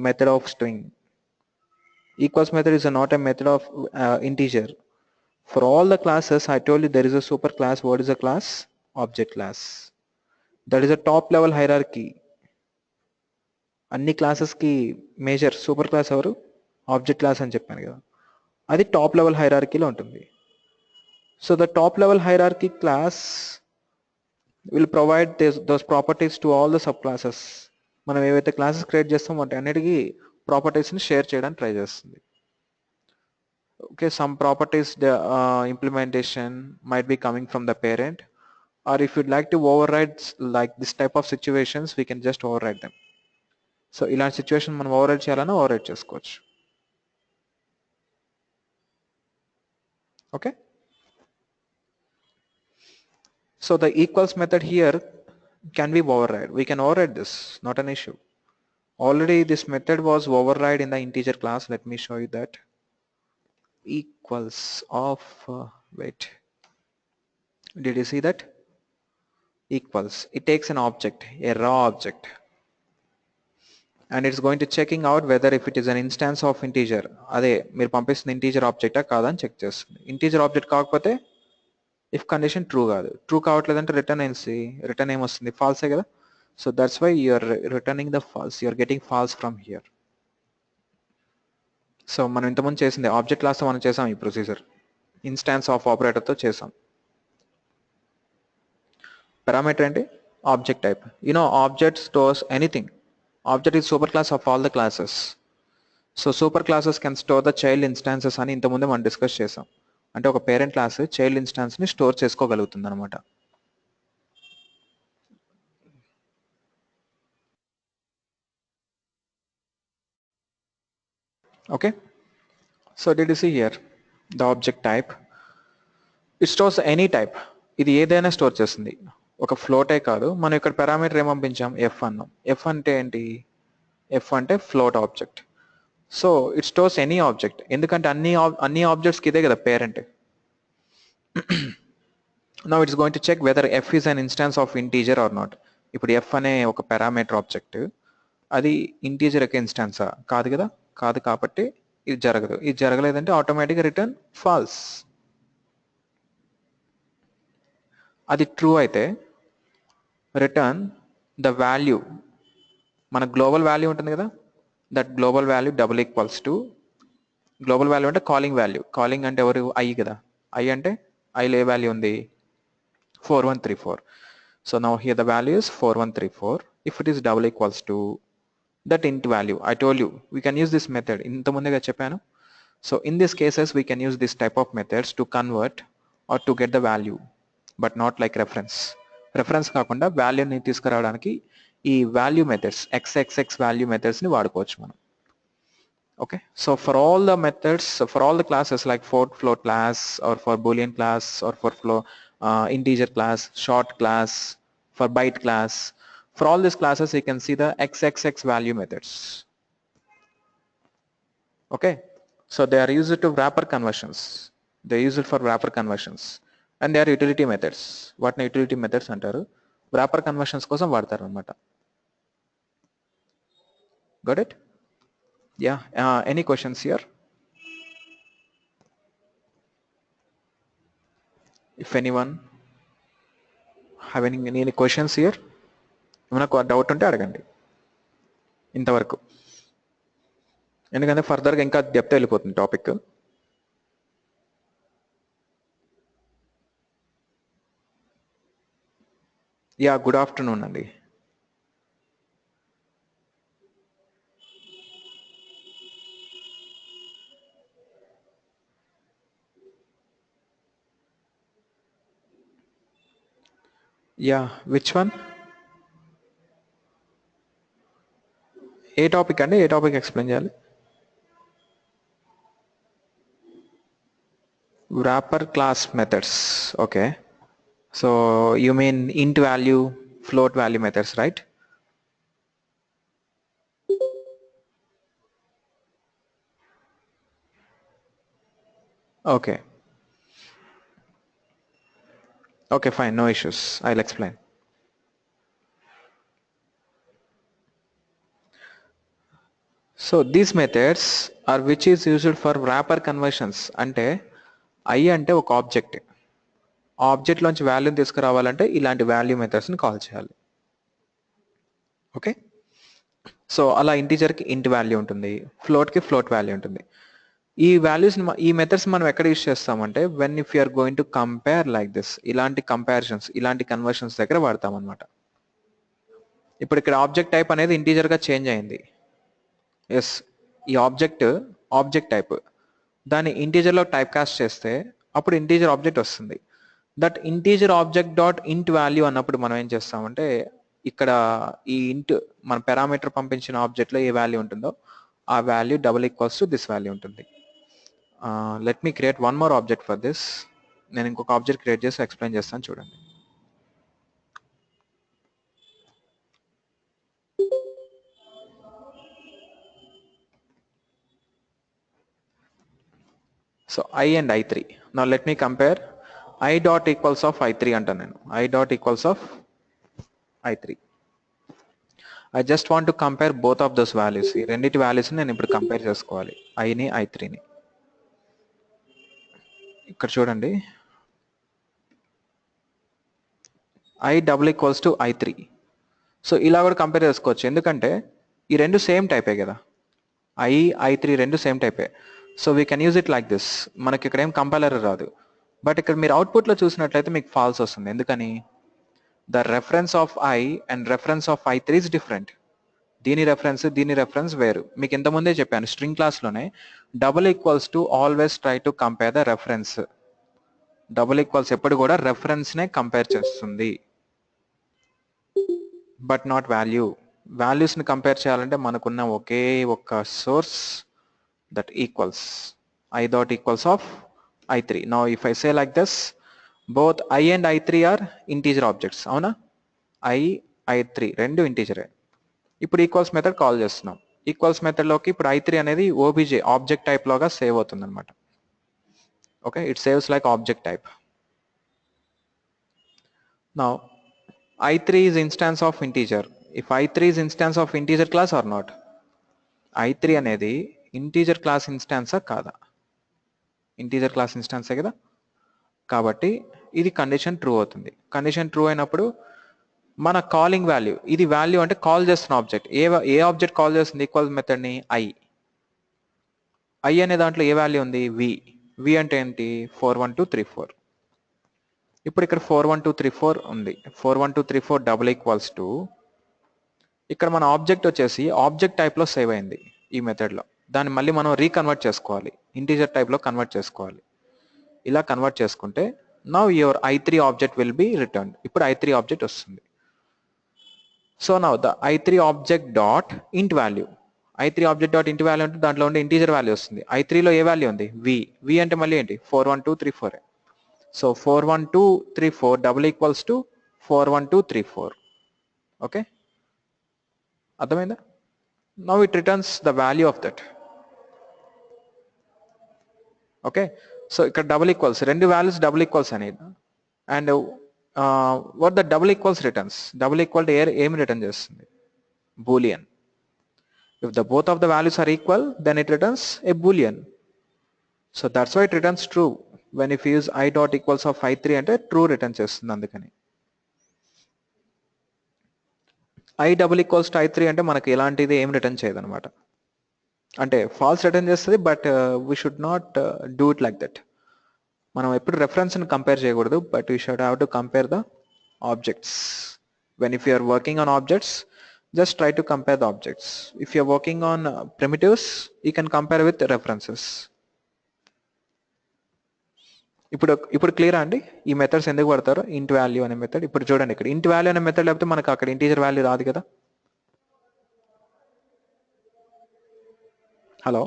method of string? Equals method is not a method of integer. For all the classes, I told you there is a super class. What is a class? Object class. That is a top level hierarchy. అన్ని classes కి major super class ఎవరు? Object class అని చెప్పాను కదా, అది top level హైరార్కీలో ఉంటుంది. So the top level hierarchy class will provide those properties to all the sub classes. మనం ఏవైతే క్లాసెస్ క్రియేట్ చేస్తామో వాటి అన్నిటికీ ప్రాపర్టీస్ని షేర్ చేయడానికి ట్రై చేస్తుంది. Okay, some properties the implementation might be coming from the parent, or if you'd like to override like this type of situations, we can just override them. So ఇలాంటి situation మనం override చేయాలన్నా override చేసుకోవచ్చు. Okay, so the equals method here can be override. We can override this, not an issue. Already this method was override in the integer class. Let me show you that. Equals of wait, did you see that? Equals, it takes an object, a raw object, and it's going to checking out whether if it is an instance of integer. అదే మీరు పంపిస్తున్న integer ఆబ్జెక్టా కాదని check చేస్తుంది. Integer object కాకపోతే if condition true కాదు, true కావట్లేదంటే return ఏమొస్తుంది, ఫాల్సే కదా. So that's why you're returning the false, you're getting false from here. So మనం ఇంతకుముందు చేసింది ఆబ్జెక్ట్ క్లాస్తో మనం చేసాం ఈ ప్రొసీజర్, ఇన్స్టాన్స్ ఆఫ్ ఆపరేటర్తో చేసాం. పారామీటర్ అంటే object type. Object stores anything. Object is superclass of all the classes. So superclasses can store the child instances అని ఇంతకుముందే మనం డిస్కస్ చేసాం. అంటే ఒక పేరెంట్ క్లాస్ చైల్డ్ ఇన్స్టాన్స్ ని స్టోర్ చేసుకోగలుగుతుంది అనమాట. Okay, so did you see here the object type, it stores any type. ఇది ఏదైనా స్టోర్ చేస్తుంది, ఒక ఫ్లోటే కాదు. మనం ఇక్కడ పారామీటర్ ఏం పంపించాం, ఎఫ్ అన్నాం. ఎఫ్ అంటే ఏంటి, ఎఫ్ అంటే float object. So it stores any object, ఎందుకంటే అన్ని ఆబ్జెక్ట్స్కి ఇదే కదా parent. Now it's going to check whether F is an instance of integer or not. ఇప్పుడు ఎఫ్ అనే ఒక పారామీటర్ ఆబ్జెక్ట్ అది ఇంటీజర్ యొక్క ఇన్స్టాన్సా, కాదు కదా, కాదు. కాబట్టి ఇది జరగదు. ఇది జరగలేదంటే ఆటోమేటిక్గా రిటర్న్ ఫాల్స్. అది ట్రూ అయితే రిటర్న్ ద వాల్యూ, మన గ్లోబల్ వాల్యూ ఉంటుంది కదా, that global value double equals to, global value అంటే కాలింగ్ వాల్యూ. కాలింగ్ అంటే ఎవరు, ఐ కదా. ఐ అంటే ఐలో ఏ వాల్యూ ఉంది, 4134. So now here the value is 4134. If it is double equals to that int value, I told you we can use this method, ఇంత ముందుగా చెప్పాను. So in these cases we can use this type of methods to convert or to get the value, but not like reference. Reference కాకుండా వాల్యూని తీసుకురావడానికి ఈ value methods, xxx value మెథడ్స్ని వాడుకోవచ్చు మనం. Okay, so for all the methods, for all the classes like float class or for boolean class or for integer class, short class, for byte class, for all these classes you can see the xxx value methods. Okay, so they are used to wrapper conversions, they are used for wrapper conversions, and they are utility methods. వాటిని utility methods అంటారు, wrapper conversions కోసం వాడతారు అన్నమాట. Got it? Yeah, any questions here? If anyone have any questions here, ఏమైనా doubt ఉంటే అడగండి ఇంతవరకు, ఎందుకంటే ఫర్దర్గా ఇంకా డెప్త్ వెళ్ళిపోతుంది టాపిక్. యా, గుడ్ ఆఫ్టర్నూన్ అండి. Yeah, which one, A topic అండి, ఏ టాపిక్ ఎక్స్ప్లెయిన్ చేయాలి? wrapper class methods. Okay, so you mean int value, float value methods, right? Okay, okay, fine, no issues, I'll explain. So these methods are which is used for wrapper conversions. అంటే i అంటే ఒక object, object లోంచి వాల్యూని తీసుకురావాలంటే ఇలాంటి value మెథడ్స్ని call చేయాలి. Okay, so అలా ఇంటీజర్కి ఇంట్ వాల్యూ ఉంటుంది, ఫ్లోట్కి ఫ్లోట్ వాల్యూ ఉంటుంది. ఈ వాల్యూస్, ఈ మెథడ్స్ మనం ఎక్కడ యూస్ చేస్తామంటే when if you're going to compare like this, ఇలాంటి కంపారిజన్స్, ఇలాంటి కన్వర్షన్స్ దగ్గర వాడతాం అనమాట. ఇప్పుడు ఇక్కడ ఆబ్జెక్ట్ టైప్ అనేది ఇంటీజర్గా చేంజ్ అయింది. ఎస్, ఈ ఆబ్జెక్ట్ టైప్ దాన్ని ఇంటీజర్లో టైప్ కాస్ట్ చేస్తే అప్పుడు ఇంటీజర్ ఆబ్జెక్ట్ వస్తుంది. That integer object dot int value అన్నప్పుడు మనం ఏం చేస్తామంటే ఇక్కడ ఈ ఇంట్ మన పారామీటర్ పంపించిన ఆబ్జెక్ట్లో ఏ వాల్యూ ఉంటుందో ఆ value double equals to this value ఉంటుంది. Let me create one more object for this. నేను ఇంకొక ఆబ్జెక్ట్ క్రియేట్ చేసి ఎక్స్ప్లెయిన్ చేస్తాను చూడండి. So I and I3. Now let me compare I dot equals of I3 అంటాను నేను. I dot equals of I3. I just want to compare both of those values. ఈ రెండిటి values నేను ఇప్పుడు compare చేసుకోవాలి, ఐని I3ని. ఇక్కడ చూడండి, I double equals to I3. So ఇలా కూడా కంపేర్ చేసుకోవచ్చు, ఎందుకంటే ఈ రెండు సేమ్ టైపే కదా, I3 రెండు సేమ్ టైపే. So we can use it like this. మనకి ఇక్కడ ఏం కంపైలర్ రాదు, బట్ ఇక్కడ మీరు అవుట్పుట్లో చూసినట్లయితే మీకు ఫాల్స్ వస్తుంది. ఎందుకని? The reference of I and reference of I3 is different. దీని రెఫరెన్స్ వేరు. మీకు ఇంతకుముందే చెప్పాను స్ట్రింగ్ క్లాస్లోనే, double equals to always try to compare the reference. Double equals ఎప్పుడు కూడా రెఫరెన్స్నే కంపేర్ చేస్తుంది, బట్ నాట్ వాల్యూ. వాల్యూస్ని కంపేర్ చేయాలంటే మనకున్న ఒకే ఒక్క source, that equals I dot equals of I3. Now if I say like this, both I and I3 are integer objects. అవునా? I3 రెండు ఇంటీజరే. ఇప్పుడు ఈక్వల్స్ మెథడ్ కాల్ చేస్తున్నాం. ఈక్వల్స్ మెథడ్లోకి ఇప్పుడు I3 అనేది OBJ ఆబ్జెక్ట్ టైప్ లోగా సేవ్ అవుతుంది అనమాట. Okay, it saves like object type. Now I3 is instance of integer. If I3 is instance of integer class or not? I3 అనేది integer class ఇన్స్టాన్సా కాదా? Integer class ఇన్స్టాన్సే కదా, కాబట్టి ఇది condition true అవుతుంది. Condition true అయినప్పుడు మన కాలింగ్ వాల్యూ, ఇది value అంటే కాల్ చేస్తున్న ఆబ్జెక్ట్, ఏ ఆబ్జెక్ట్ కాల్ చేస్తుంది ఈక్వల్ మెథడ్ని? I అనే దాంట్లో ఏ వాల్యూ ఉంది? V అంటే ఏంటి? 41234. ఇప్పుడు ఇక్కడ 41234 ఉంది. 41234 డబుల్ ఈక్వల్స్ టు, ఇక్కడ మన ఆబ్జెక్ట్ వచ్చేసి ఆబ్జెక్ట్ టైప్లో సేవ్ అయింది ఈ మెథడ్లో. దాన్ని మళ్ళీ మనం రీకన్వర్ట్ చేసుకోవాలి, ఇంటీజర్ టైప్లో కన్వర్ట్ చేసుకోవాలి. ఇలా కన్వర్ట్ చేసుకుంటే now your I3 object will be return. ఇప్పుడు I3 ఆబ్జెక్ట్ వస్తుంది. So now the I3 object dot int value, I3 object dot int value అంటే దాంట్లో ఉండే ఇంటీజర్ వాల్యూ వస్తుంది. I3లో ఏ వాల్యూ ఉంది? V అంటే మళ్ళీ ఏంటి? 41234. So 41234 double equals to 41234. Okay, అర్థమైందా? Now it returns the value of that. Okay, so ఇక్కడ డబుల్ ఈక్వల్స్, రెండు వాల్యూస్ డబుల్ ఈక్వల్స్ అనేది. And what the double equals returns? Double equal to ఏం రిటర్న్ చేస్తుంది? Boolean. If the both of the values are equal then it returns a boolean. So that's why it returns true. When if use I dot equals of I3 అంటే true return చేస్తుంది. అందుకని I double equals to I3 అంటే మనకి ఎలాంటిది ఏం return చేయదనమాట, అంటే false return చేస్తుంది. But we should not do it like that. మనం ఎప్పుడు రెఫరెన్స్ని కంపేర్ చేయకూడదు, but we should have to compare the objects. When if you are working on objects, just try to compare the objects. If you're working on primitives, you can compare with references. ఇప్పుడు clear అండి ఈ methods ఎందుకు వాడతారో? ఇంట్ value అనే method. ఇప్పుడు చూడండి, ఇక్కడ ఇంట్ వాల్యూ అనే మెథడ్ లేకపోతే మనకు అక్కడ ఇంటీజర్ వాల్యూ రాదు కదా. Hello,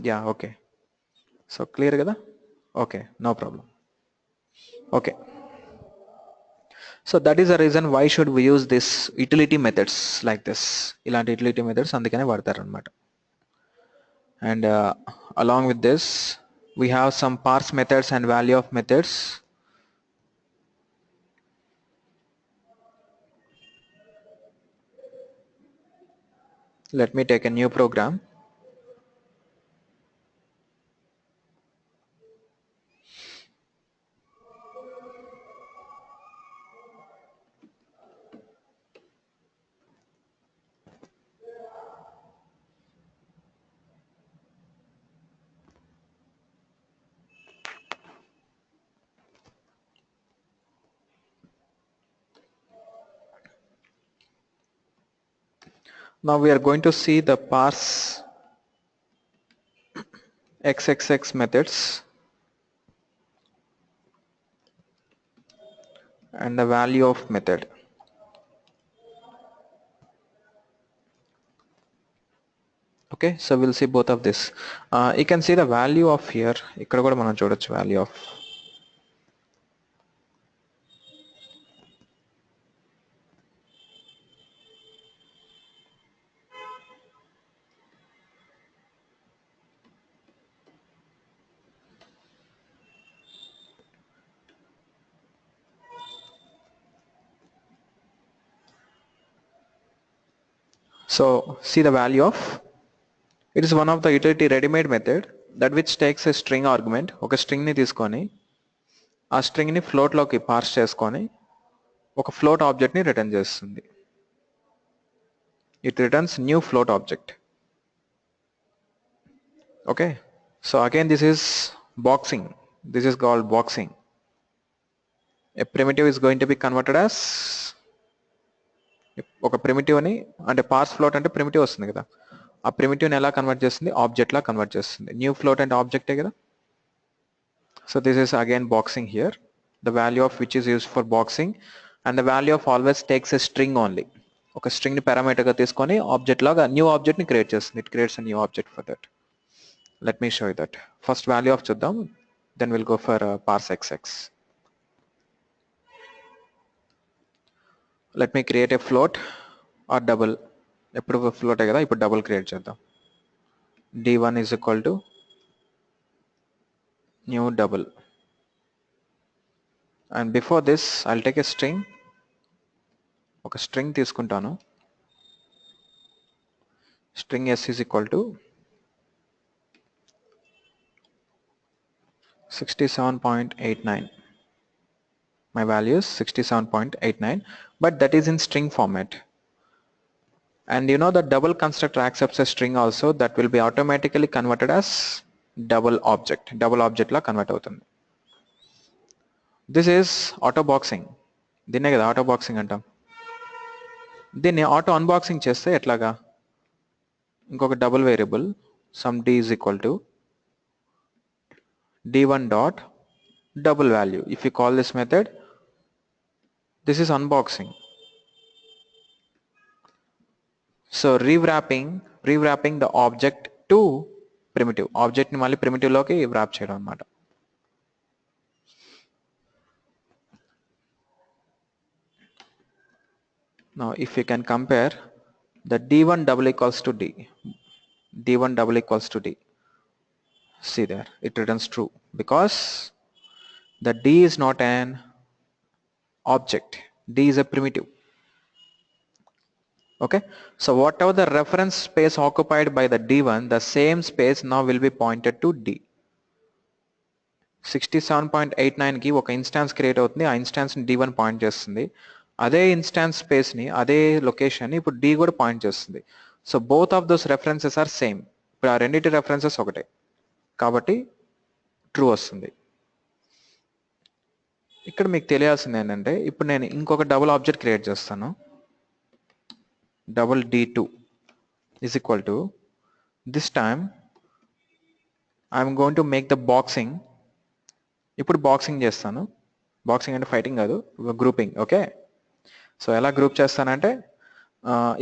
yeah, okay. So clear కదా? Okay, no problem. Okay, so that is the reason why should we use this utility methods like this. ఇలాంటి యుటిలిటీ మెథడ్స్ అందుకనే వాడతారు అనమాట. And along with this we have some parse methods and value of methods. Let me take a new program. Now we are going to see the parse XXX methods and the value of method. Okay, so we'll see both of this. You can see the value of here. ఇక్కడ కూడా మనం చూడొచ్చు value of. So see the value of. It is one of the utility ready-made method that which takes a string argument. ఒక string ని తీసుకొని ఆ string ని float లోకి parse చేసుకొని ఒక float object ని రిటర్న్ చేస్తుంది. It returns new float object. Okay, so again this is boxing. This is called boxing. A primitive is going to be converted as ఒక ప్రిమిటివ్ ని అంటే పార్స్ ఫ్లోట్ అంటే ప్రిమిటివ్ వస్తుంది కదా, ఆ ప్రిమిటివ్ ని ఎలా కన్వర్ట్ చేస్తుంది, ఆబ్జెక్ట్ లా కన్వర్ట్ చేస్తుంది. న్యూ ఫ్లోట్ అంటే ఆబ్జెక్టే కదా. So this is again boxing here. The value of which is used for boxing and the value of always takes a string only. ఒక స్ట్రింగ్ ని పారామీటర్ గా తీసుకొని ఆబ్జెక్ట్ లాగా న్యూ ఆబ్జెక్ట్ ని క్రియేట్ చేస్తుంది. It creates new object for that. Let me show you that. First value of చూద్దాం, then will go for parse xx. Let me create a float or double. ఎప్పుడు ఫ్లోటే కదా, ఇప్పుడు double create చేద్దాం. d1 is equal to new double, and before this I'll take a string. ఒక string తీసుకుంటాను. string s is equal to 67.89. my value is 67.89, but that is in string format. And you know that double constructor accepts a string also, that will be automatically converted as double object. double object la convert అవుతుంది. This is auto boxing. దీన్నే కదా auto boxing అంటాం. దీన్ని auto unboxing చేస్తే ఎట్లాగా, ఇంకొక double variable some d is equal to d1 dot double value. if you call this method, this is unboxing. So rewrapping the object to primitive. Object ని మళ్ళీ primitive లోకి wrap చేయడం అన్నమాట. Now if you can compare the d1 double equals to d1 double equals to d, see there, it returns true because the d is not an object, d is a primitive. Okay, so whatever the reference space occupied by the d1, the same space now will be pointed to d. 67.89 కి ఒక instance create అవుతుంది. ఆ instance ని d1 point చేస్తుంది. అదే instance space ని, అదే location ని ఇప్పుడు d కూడా పాయింట్ చేస్తుంది. So both of those references are same. ఇప్పుడు ఆ రెండింటి రెఫరెన్సెస్ ఒకటే కాబట్టి ట్రూ వస్తుంది. ఇక్కడ మీకు తెలియాల్సింది ఏంటంటే, ఇప్పుడు నేను ఇంకొక డబుల్ ఆబ్జెక్ట్ క్రియేట్ చేస్తాను. double d2 is equal to, this time I'm going to make the boxing. ఇప్పుడు బాక్సింగ్ చేస్తాను. బాక్సింగ్ అంటే ఫైటింగ్ కాదు, గ్రూపింగ్. ఓకే, సో ఎలా గ్రూప్ చేస్తానంటే,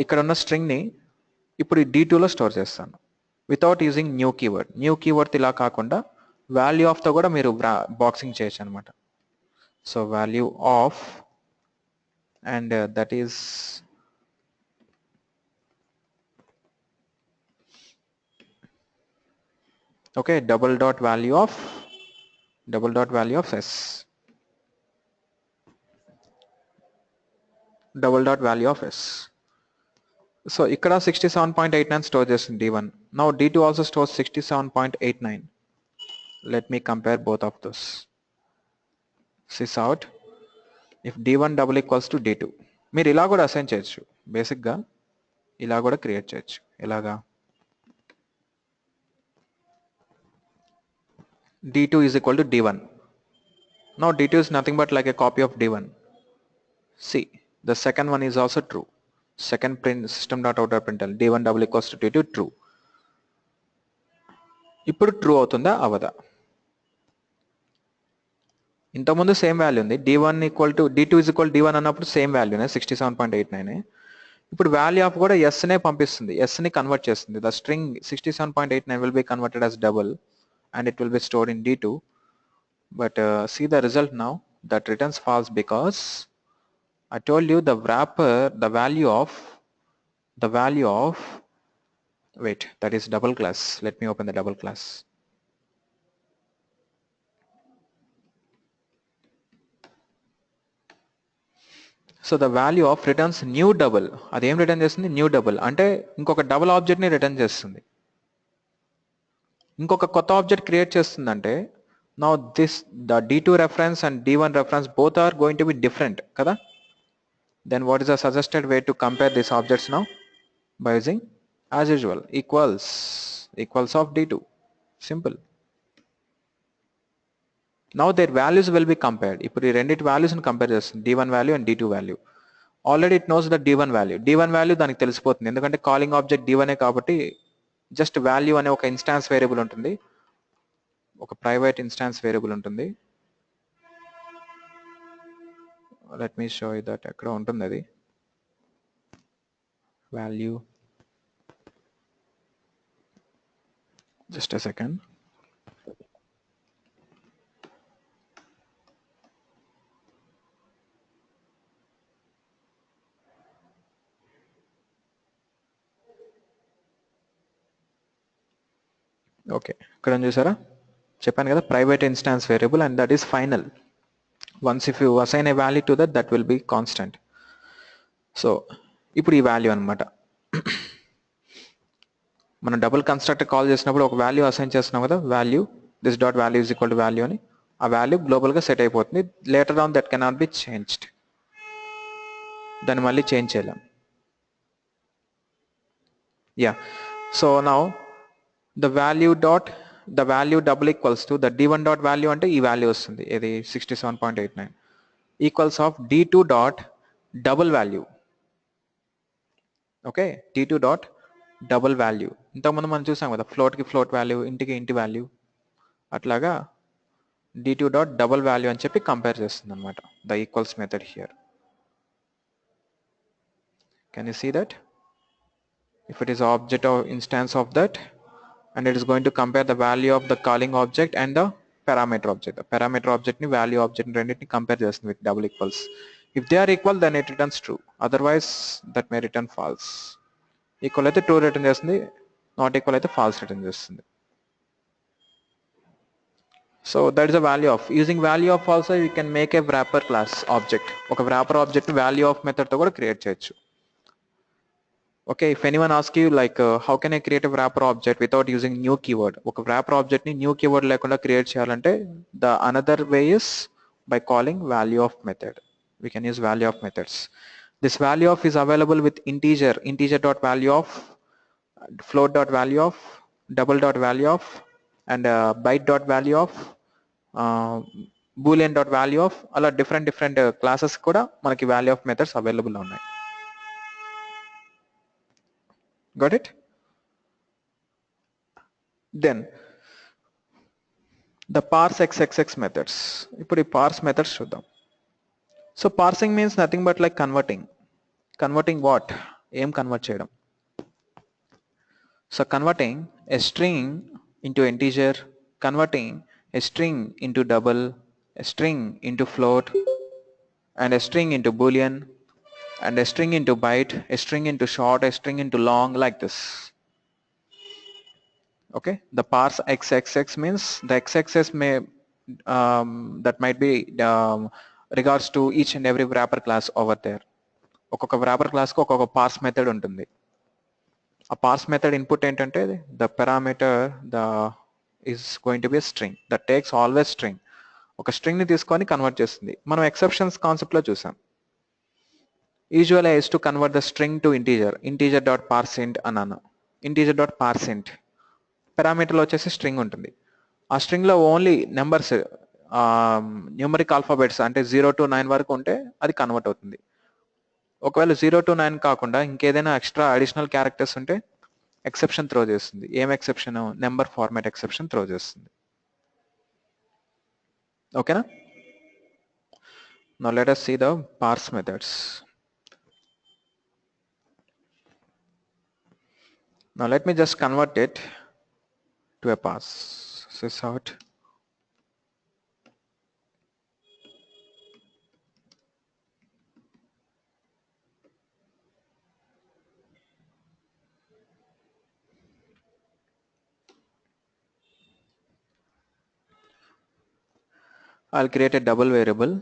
ఇక్కడ ఉన్న స్ట్రింగ్ని ఇప్పుడు ఈ d2లో స్టోర్ చేస్తాను without using new keyword. New keyword ఇలా కాకుండా వాల్యూ ఆఫ్తో కూడా మీరు బాక్సింగ్ చేయొచ్చు అనమాట. So value of, and that is okay, double dot value of s, double dot value of s. So ఇక్కడ 67.89 స్టోర్ చేస్తుంది d1. now d2 also stores 67.89. let me compare both of those. sys out if d1 double equals to d2. మీరు ఇలా కూడా assign చేయొచ్చు, బేసిక్గా ఇలా కూడా create చేయొచ్చు. ఎలాగా, d2 is equal to d1. now d2 is nothing but like a copy of d1. see, the second one is also true. Second print system dot out dot println d1 double equals to d2 true. ఇప్పుడు true అవుతుందా అవదా? ఇంతకుముందు same value ఉంది, d1 equal to d2 is equal d1 అన్నప్పుడు same వాల్యూనే 67.89. ఇప్పుడు value of కూడా yes నే పంపిస్తుంది, yes ని కన్వర్ట్ చేస్తుంది. The string 67.89 will be converted as double and it will be stored in d2. But see the result now, that returns false because I told you the wrapper, the value of wait, that is double class. Let me open the double class. So the value of returns new double. అదేం return చేస్తుంది? New double అంటే ఇంకొక double ఆబ్జెక్ట్ని return చేస్తుంది. ఇంకొక కొత్త object create చేస్తుందంటే now this the d2 reference and d1 reference both are going to be different కదా. Then what is the suggested way to compare this objects now? By using as usual equals of d2. Simple. Now their values will be compared. ఇప్పుడు ఈ రెండిటి values ని compare చేస్తుంది, d1 value and d2 value. Already it knows the d1 value. d1 value దానికి తెలిసిపోతుంది ఎందుకంటే calling object d1 కాబట్టి just value అనే ఒక ఇన్స్టాన్స్ వేరియబుల్ ఉంటుంది, ఒక ప్రైవేట్ ఇన్స్టాన్స్ వేరియబుల్ ఉంటుంది. Let me show you that. ఎక్కడ ఉంటుంది అది value? Just a second. Okay, ఇక్కడ చూసారా, చెప్పాను కదా private instance variable and that is final. Once if you assign A value to that, that will be constant. So ఇప్పుడు ఈ వాల్యూ అనమాట, మనం డబుల్ కన్స్ట్రక్టర్ కాల్ చేసినప్పుడు ఒక వాల్యూ అసైన్ చేస్తున్నాం కదా, value this dot value is equal to value అని. ఆ వాల్యూ గ్లోబల్గా సెట్ అయిపోతుంది. Later on that cannot be changed. దాన్ని మళ్ళీ చేంజ్ చేయలేం. Yeah, so now the value double equals to the d1 dot value అంటే ఈ వాల్యూ వస్తుంది, ఇది 67.89 equals of d2 dot double value. Okay, d2 dot double value. ఇంతకుముందు మనం చూసాం కదా ఫ్లోట్కి ఫ్లోట్ వాల్యూ, ఇంటికి ఇంటి వాల్యూ, అట్లాగా d2 డాట్ డబుల్ వాల్యూ అని చెప్పి కంపేర్ చేస్తుంది అనమాట the equals method here. Can you see that? if it is object or instance of that, and it is going to compare the value of the calling object and the parameter object. The parameter object ni value object ni renditni compare chestundi with double equals. If they are equal, then it returns true. Otherwise that may return false. Equal aithe true return chestundi, not equal aithe false return chestundi. So that is the value of. Using value of also you can make a wrapper class object. Oka wrapper object ni value of method tho kuda create cheyochu. Okay, if anyone asks you like how can I create a wrapper object without using new keyword? ఒక wrapper object ని new keyword లేకుండా create చేయాలంటే the another way is by calling value of method. We can use value of methods. This value of is available with integer dot value of, float dot value of, double dot value of, and byte dot value of, boolean dot value of, అలా different classes కూడా మనకి value of methods available ఉన్నాయి. Got it? Then the parse xxx methods. ఇప్పుడు ఈ parse methods చూద్దాం. So parsing means nothing but like converting what? ఏం convert చేయడం? So converting a string into integer, converting a string into double, a string into float, and a string into boolean, and a string into byte, a string into short, a string into long, like this. Okay, the parse xxx means the xxs may that might be regards to each and every wrapper class over there. ఒక్కొక్క wrapper class కు ఒక్కొక్క parse method ఉంటుంది. ఆ parse method input ఏంటంటే the parameter is going to be a string that takes always string. ఒక string ని తీసుకొని convert చేస్తుంది. మనం ఎక్సెప్షన్స్ కాన్సెప్ట్ లో చూసాం. Usually I used to convert the string to integer dot parseInt అన్నాను. integer dot parseInt పారామీటర్లో వచ్చేసి స్ట్రింగ్ ఉంటుంది. ఆ స్ట్రింగ్లో ఓన్లీ నెంబర్స్, న్యూమరిక్ ఆల్ఫాబెట్స్ అంటే 0 to 9 వరకు ఉంటే అది కన్వర్ట్ అవుతుంది. ఒకవేళ 0 to 9 కాకుండా ఇంకేదైనా ఎక్స్ట్రా అడిషనల్ క్యారెక్టర్స్ ఉంటే ఎక్సెప్షన్ త్రో చేస్తుంది. ఏం exception? Number format exception throw చేస్తుంది. ఓకేనా? Now let us see the parse methods. Now let me just convert it to a parse. Sysout I'll create a double variable.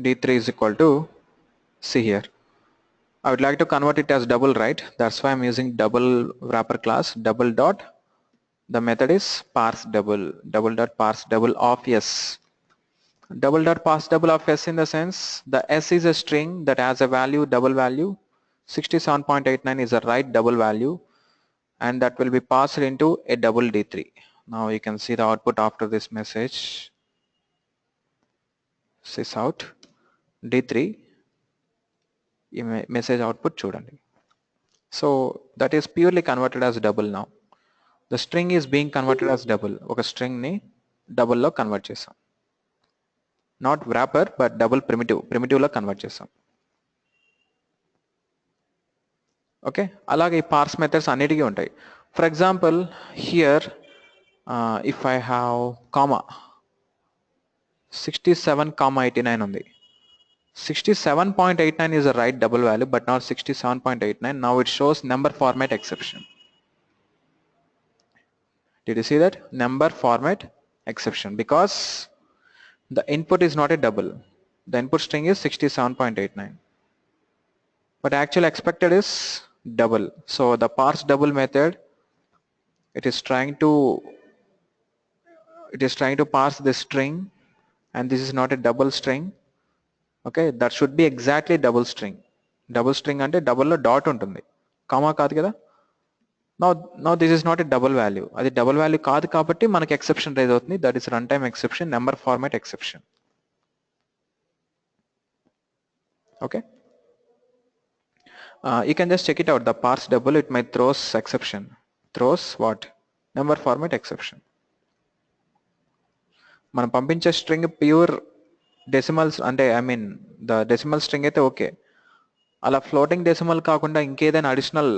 D3 is equal to, see here, I would like to convert it as double, right? That's why I'm using double wrapper class, double dot. The method is parse double, double dot parse double of s. Double dot parse double of s in the sense the s is a string that has a value, double value. 67.89 is a right double value, and that will be passed into a double D3. Now you can see the output after this message. Sysout D3 message output చూడండి. So that is purely converted as double now. The string is being converted as double. ఒక string ని double లో convert చేసాం. Not wrapper but double primitive లో convert చేసాం. Okay, అలాగే ఈ పార్స్ methods అన్నిటికీ ఉంటాయి. For example here if I have comma 67,89 ఉంది. 67.89 is a right double value but not 67.89. Now it shows number format exception. Did you see that? Number format exception because the input is not a double. The input string is 67.89 but actually expected is double. So the parse double method, it is trying to parse this string, and this is not a double string. Okay, that should be exactly double string. Double string ante double lo dot ఉంటుంది, comma కాదు కదా. Now this is not a double value. అది double value కాదు కాబట్టి మనకి exception rise అవుతుంది. That is runtime exception, number format exception. Okay, you can just check it out. The parse double, it might throws exception. Throws what? Number format exception. మనం పంపించే string pure decimals అంటే I mean the decimal string అయితే okay. అలా floating decimal కాకుండా ఇంకేదైనా additional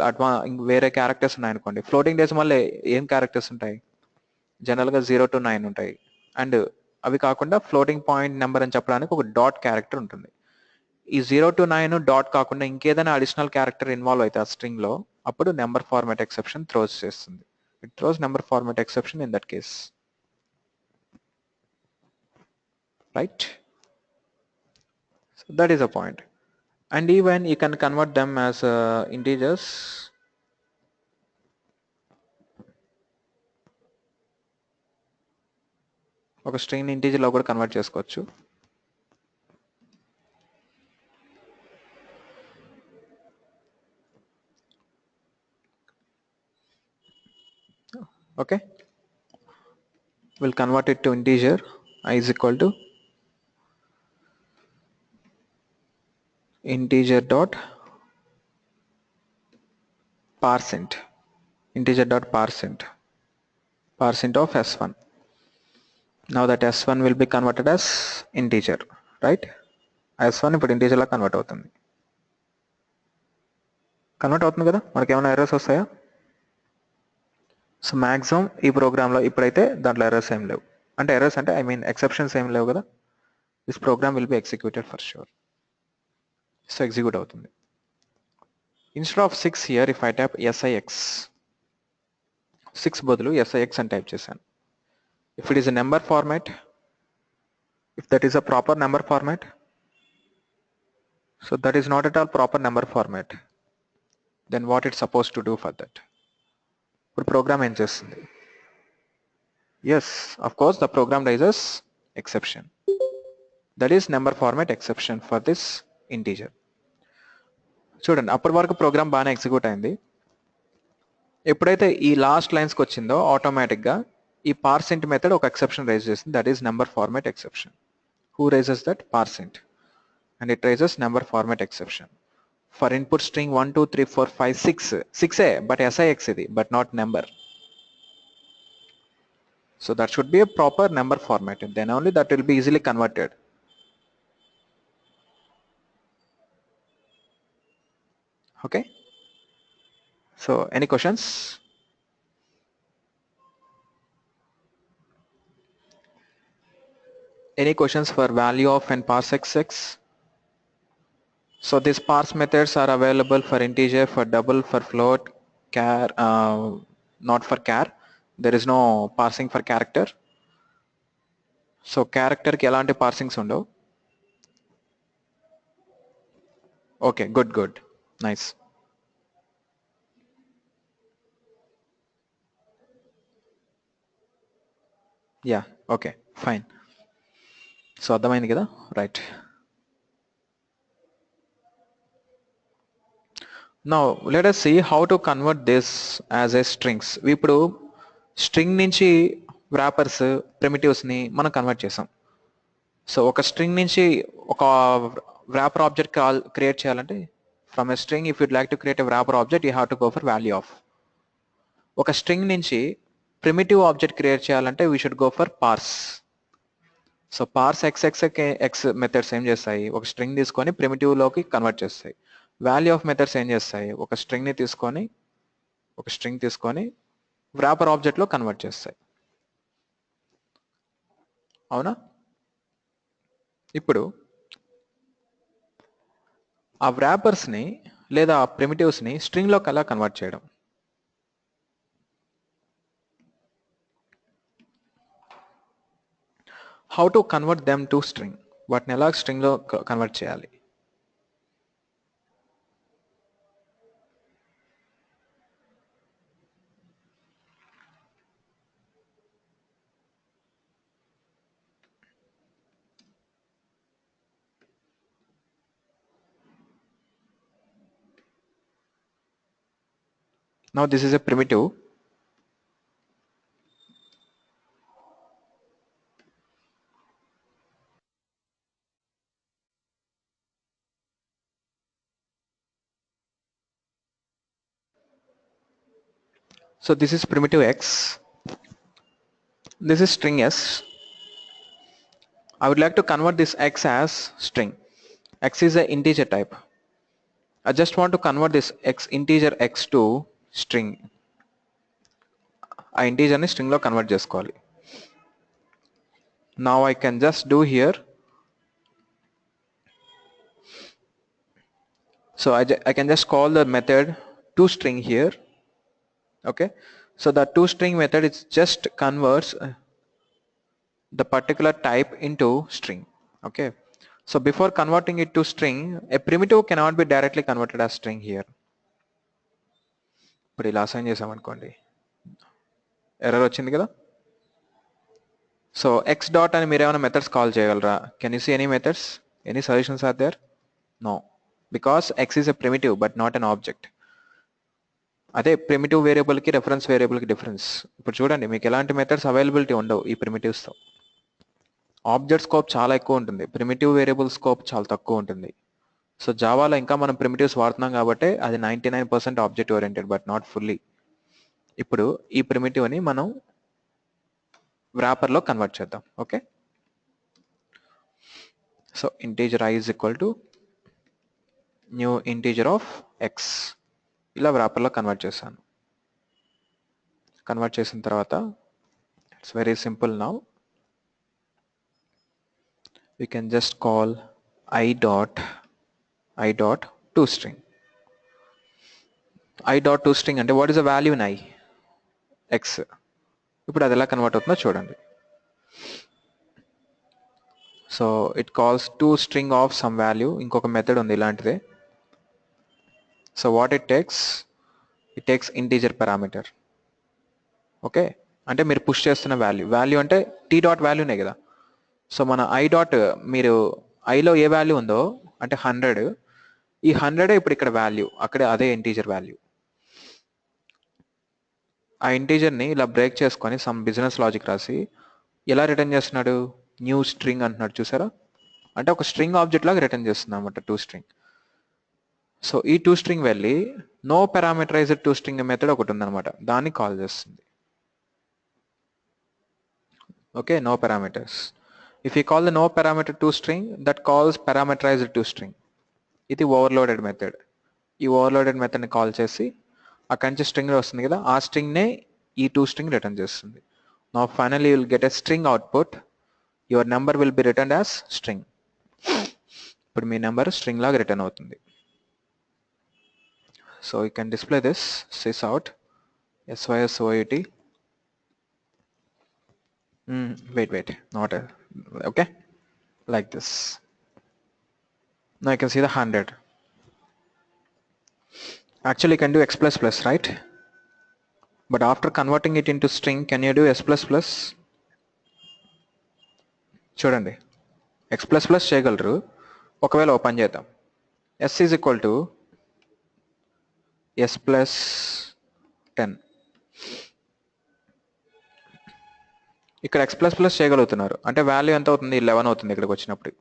వేరే characters ఉన్నాయనుకోండి. Floating decimal ఏం క్యారెక్టర్స్ ఉంటాయి? జనరల్గా 0 to 9 ఉంటాయి. అండ్ అవి కాకుండా ఫ్లోటింగ్ పాయింట్ నెంబర్ అని చెప్పడానికి ఒక డాట్ క్యారెక్టర్ ఉంటుంది. ఈ 0 to 9 డాట్ కాకుండా ఇంకేదైనా అడిషనల్ క్యారెక్టర్ ఇన్వాల్వ్ అయితే ఆ స్ట్రింగ్ లో, అప్పుడు నెంబర్ ఫార్మాట్ ఎక్సెప్షన్ థ్రోస్ చేస్తుంది. It throws number format exception in that case. Right? So that is a point. And even you can convert them as integers. ఒక string ని integer లో కూడా convert చేసుకోవచ్చు. Okay, we'll convert it to integer. I is equal to integer dot parseInt, integer dot parseInt, parseInt of s1. Now that s1 will be converted as integer, right? s1 ఇప్పుడు integer లా convert అవుతుంది. Convert అవుతుంది కదా, మనకి ఏమైనా errors వస్తాయా? So maximum ఈ ప్రోగ్రామ్లో ఇప్పుడైతే దాంట్లో ఎర్రర్స్ ఏం లేవు. అంటే ఎర్రర్స్ అంటే ఐ మీన్ ఎక్సెప్షన్స్ ఏం లేవు కదా. This program will be executed for sure. So execute అవుతుంది. Instead of 6 here if I type SIX, 6 బదులు SIX అని టైప్ చేశాను. If it is a number format, if that is a proper number format, so that is not at all proper number format, then what it's supposed to do for that? ఇప్పుడు programme ఏం చేస్తుంది? Yes, of course the program raises exception. That is number format exception for this integer. చూడండి, అప్పటి వరకు programme బాగానే execute అయింది. ఎప్పుడైతే ఈ లాస్ట్ లైన్స్కి వచ్చిందో ఆటోమేటిక్గా ఈ parseInt మెథడ్ ఒక ఎక్సెప్షన్ రైజ్ చేస్తుంది, that is number format exception. Who raises that? parseInt, and it raises number format exception for input string 1 2 3 4 5 6 6 but SIX idi but not number. So that should be a proper number format, and then only that will be easily converted. Okay, so any questions? Any questions for value of and parseInt? So these parse methods are available for integer, for double, for float, char, not for char. There is no parsing for character. So character ki elanti parsings ఉండవు. Okay, good, nice. Yeah, okay, fine. So అర్థమైంది కదా, right. Now let us see how to convert this as a strings. ఇప్పుడు string నుంచి wrappers primitives ని మనం convert చేసాం. So ఒక string నుంచి ఒక wrapper object క్రియేట్ చేయాలంటే from a string, if you'd like to create a wrapper object, you have to go for value of. ఒక స్ట్రింగ్ నుంచి ప్రిమిటివ్ ఆబ్జెక్ట్ క్రియేట్ చేయాలంటే we should go for parse. So parse x methods ఏం చేస్తాయి, ఒక string తీసుకొని primitive లోకి convert చేస్తాయి. Value of methods ఏం చేస్తాయి, ఒక స్ట్రింగ్ తీసుకొని wrapper ఆబ్జెక్ట్ లో కన్వర్ట్ చేస్తాయి. అవునా? ఇప్పుడు ఆ wrappers ని లేదా ప్రిమిటివ్స్ ని స్ట్రింగ్ లోకి ఎలా కన్వర్ట్ చేయడం? How to convert them to string? వాటిని ఎలా స్ట్రింగ్ లో కన్వర్ట్ చేయాలి? Now this is a primitive. So this is primitive x. This is string s. I would like to convert this x as string. X is an integer type. I just want to convert this integer x to string. ఆ integer ని string లో convert చేసుకోవాలి. Now I can just do here. So I can just call the method toString here. Okay, so the toString method is just converts the particular type into string. Okay, so before converting it to string, a primitive cannot be directly converted as string here. ఇప్పుడు ఇలా assign చేసామనుకోండి, error వచ్చింది కదా. So x dot అని మీరు ఏమైనా methods call చేయగలరా? Can you see any methods? Any suggestions are there? No, because x is a primitive but not an object. అదే ప్రిమిటివ్ వేరియబుల్కి రెఫరెన్స్ వేరియబుల్కి డిఫరెన్స్. ఇప్పుడు చూడండి, మీకు ఎలాంటి మెథడ్స్ అవైలబిలిటీ ఉండవు ఈ ప్రిమిటివ్స్తో. ఆబ్జెక్ట్ స్కోప్ చాలా ఎక్కువ ఉంటుంది, ప్రిమిటివ్ వేరియబుల్ స్కోప్ చాలా తక్కువ ఉంటుంది. సో జావాలో ఇంకా మనం ప్రిమిటివ్స్ వాడుతున్నాం కాబట్టి అది 99% object oriented but not fully. ఇప్పుడు ఈ ప్రిమిటివ్ని మనం wrapper లో కన్వర్ట్ చేద్దాం. Okay, so integer i is equal to new integer of x. ఇలా wrapper లో కన్వర్ట్ చేశాను. కన్వర్ట్ చేసిన తర్వాత it's very simple. Now we can just call i dot toString. i dot toString అంటే what is the value in i? x. ఇప్పుడు అది ఎలా convert అవుతుందో చూడండి. So it calls toString of some value. ఇంకొక మెథడ్ ఉంది ఇలాంటిదే. So what it takes integer parameter. Okay, అంటే మీరు పుష్ చేస్తున్న వాల్యూ అంటే టీ డాట్ వాల్యూనే కదా. సో మన ఐ డాట్, మీరు ఐలో ఏ వాల్యూ ఉందో అంటే 100, ఈ 100 ఇప్పుడు ఇక్కడ వాల్యూ, అక్కడే అదే ఇంటీజర్ వాల్యూ. ఆ ఇంటీజర్ని ఇలా బ్రేక్ చేసుకొని సమ్ బిజినెస్ లాజిక్ రాసి ఎలా రిటర్న్ చేస్తున్నాడు, న్యూ స్ట్రింగ్ అంటున్నాడు చూసారా, అంటే ఒక స్ట్రింగ్ ఆబ్జెక్ట్ లాగా రిటర్న్ చేస్తుంది అనమాట టూ స్ట్రింగ్. సో ఈ టూ స్ట్రింగ్ వెళ్ళి no parameterised to string method ఒకటి ఉందన్నమాట, దాన్ని కాల్ చేస్తుంది. Okay, no parameters. If you call the no parameter to string that calls parameterised to string. ఇది ఓవర్లోడెడ్ మెథడ్. ఈ ఓవర్లోడెడ్ మెథడ్ని కాల్ చేసి అక్కడి నుంచి స్ట్రింగ్ వస్తుంది కదా, ఆ స్ట్రింగ్నే ఈ టూ స్ట్రింగ్ రిటర్న్ చేస్తుంది. Now finally you will get a string output. Your number will be return as string. ఇప్పుడు మీ నెంబర్ స్ట్రింగ్ లాగా రిటర్న్ అవుతుంది. So you can display this sys out sysout. Wait, not okay, like this. Now you can see the 100. Actually you can do x plus plus, right? But after converting it into string, can you do s plus plus? చూడండి, x plus plus చేయగలరు. ఒకవేళ open చేద్దాం, s is equal to s plus 10. ఇక్కడ x plus plus చేయగలుగుతున్నారు అంటే value ఎంత అవుతుంది, 11 అవుతుంది ఇక్కడికి వచ్చినప్పుడు.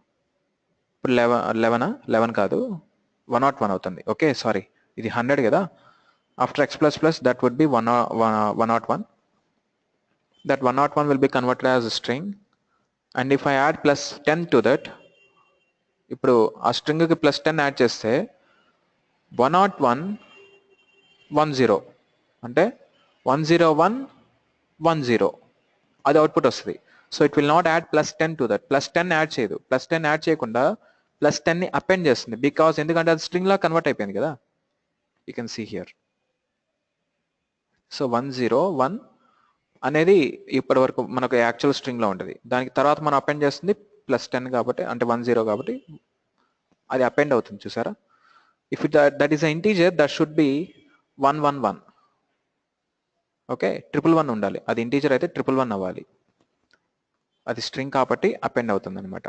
ఇప్పుడు 11 కాదు 101 అవుతుంది. ఓకే సారీ, ఇది 100 కదా. After x plus plus that would be 101. That 101 will be converted as a string, and if I add plus 10 to that, ఇప్పుడు ఆ స్ట్రింగ్కి ప్లస్ 10 యాడ్ చేస్తే 101 10 అంటే 10110 అది అవుట్పుట్ వస్తుంది. So it will not add plus 10 to that. Plus 10 add చేయదు. Plus 10 add చేయకుండా plus 10ని append చేస్తుంది, బికాస్ ఎందుకంటే అది స్ట్రింగ్ లా కన్వర్ట్ అయిపోయింది కదా. You can see here. So 101 అనేది ఇప్పటి వరకు మనకు యాక్చువల్ స్ట్రింగ్ లో ఉంటుంది. దానికి తర్వాత మనం అపెండ్ చేస్తుంది ప్లస్ 10 కాబట్టి, అంటే 10 కాబట్టి అది అపెండ్ అవుతుంది చూసారా. If that is a integer that should be 111. Okay, 111 ఉండాలి. అది ఇంటీజర్ అయితే 111 అవ్వాలి. అది స్ట్రింగ్ కాబట్టి అపెండ్ అవుతుంది అనమాట.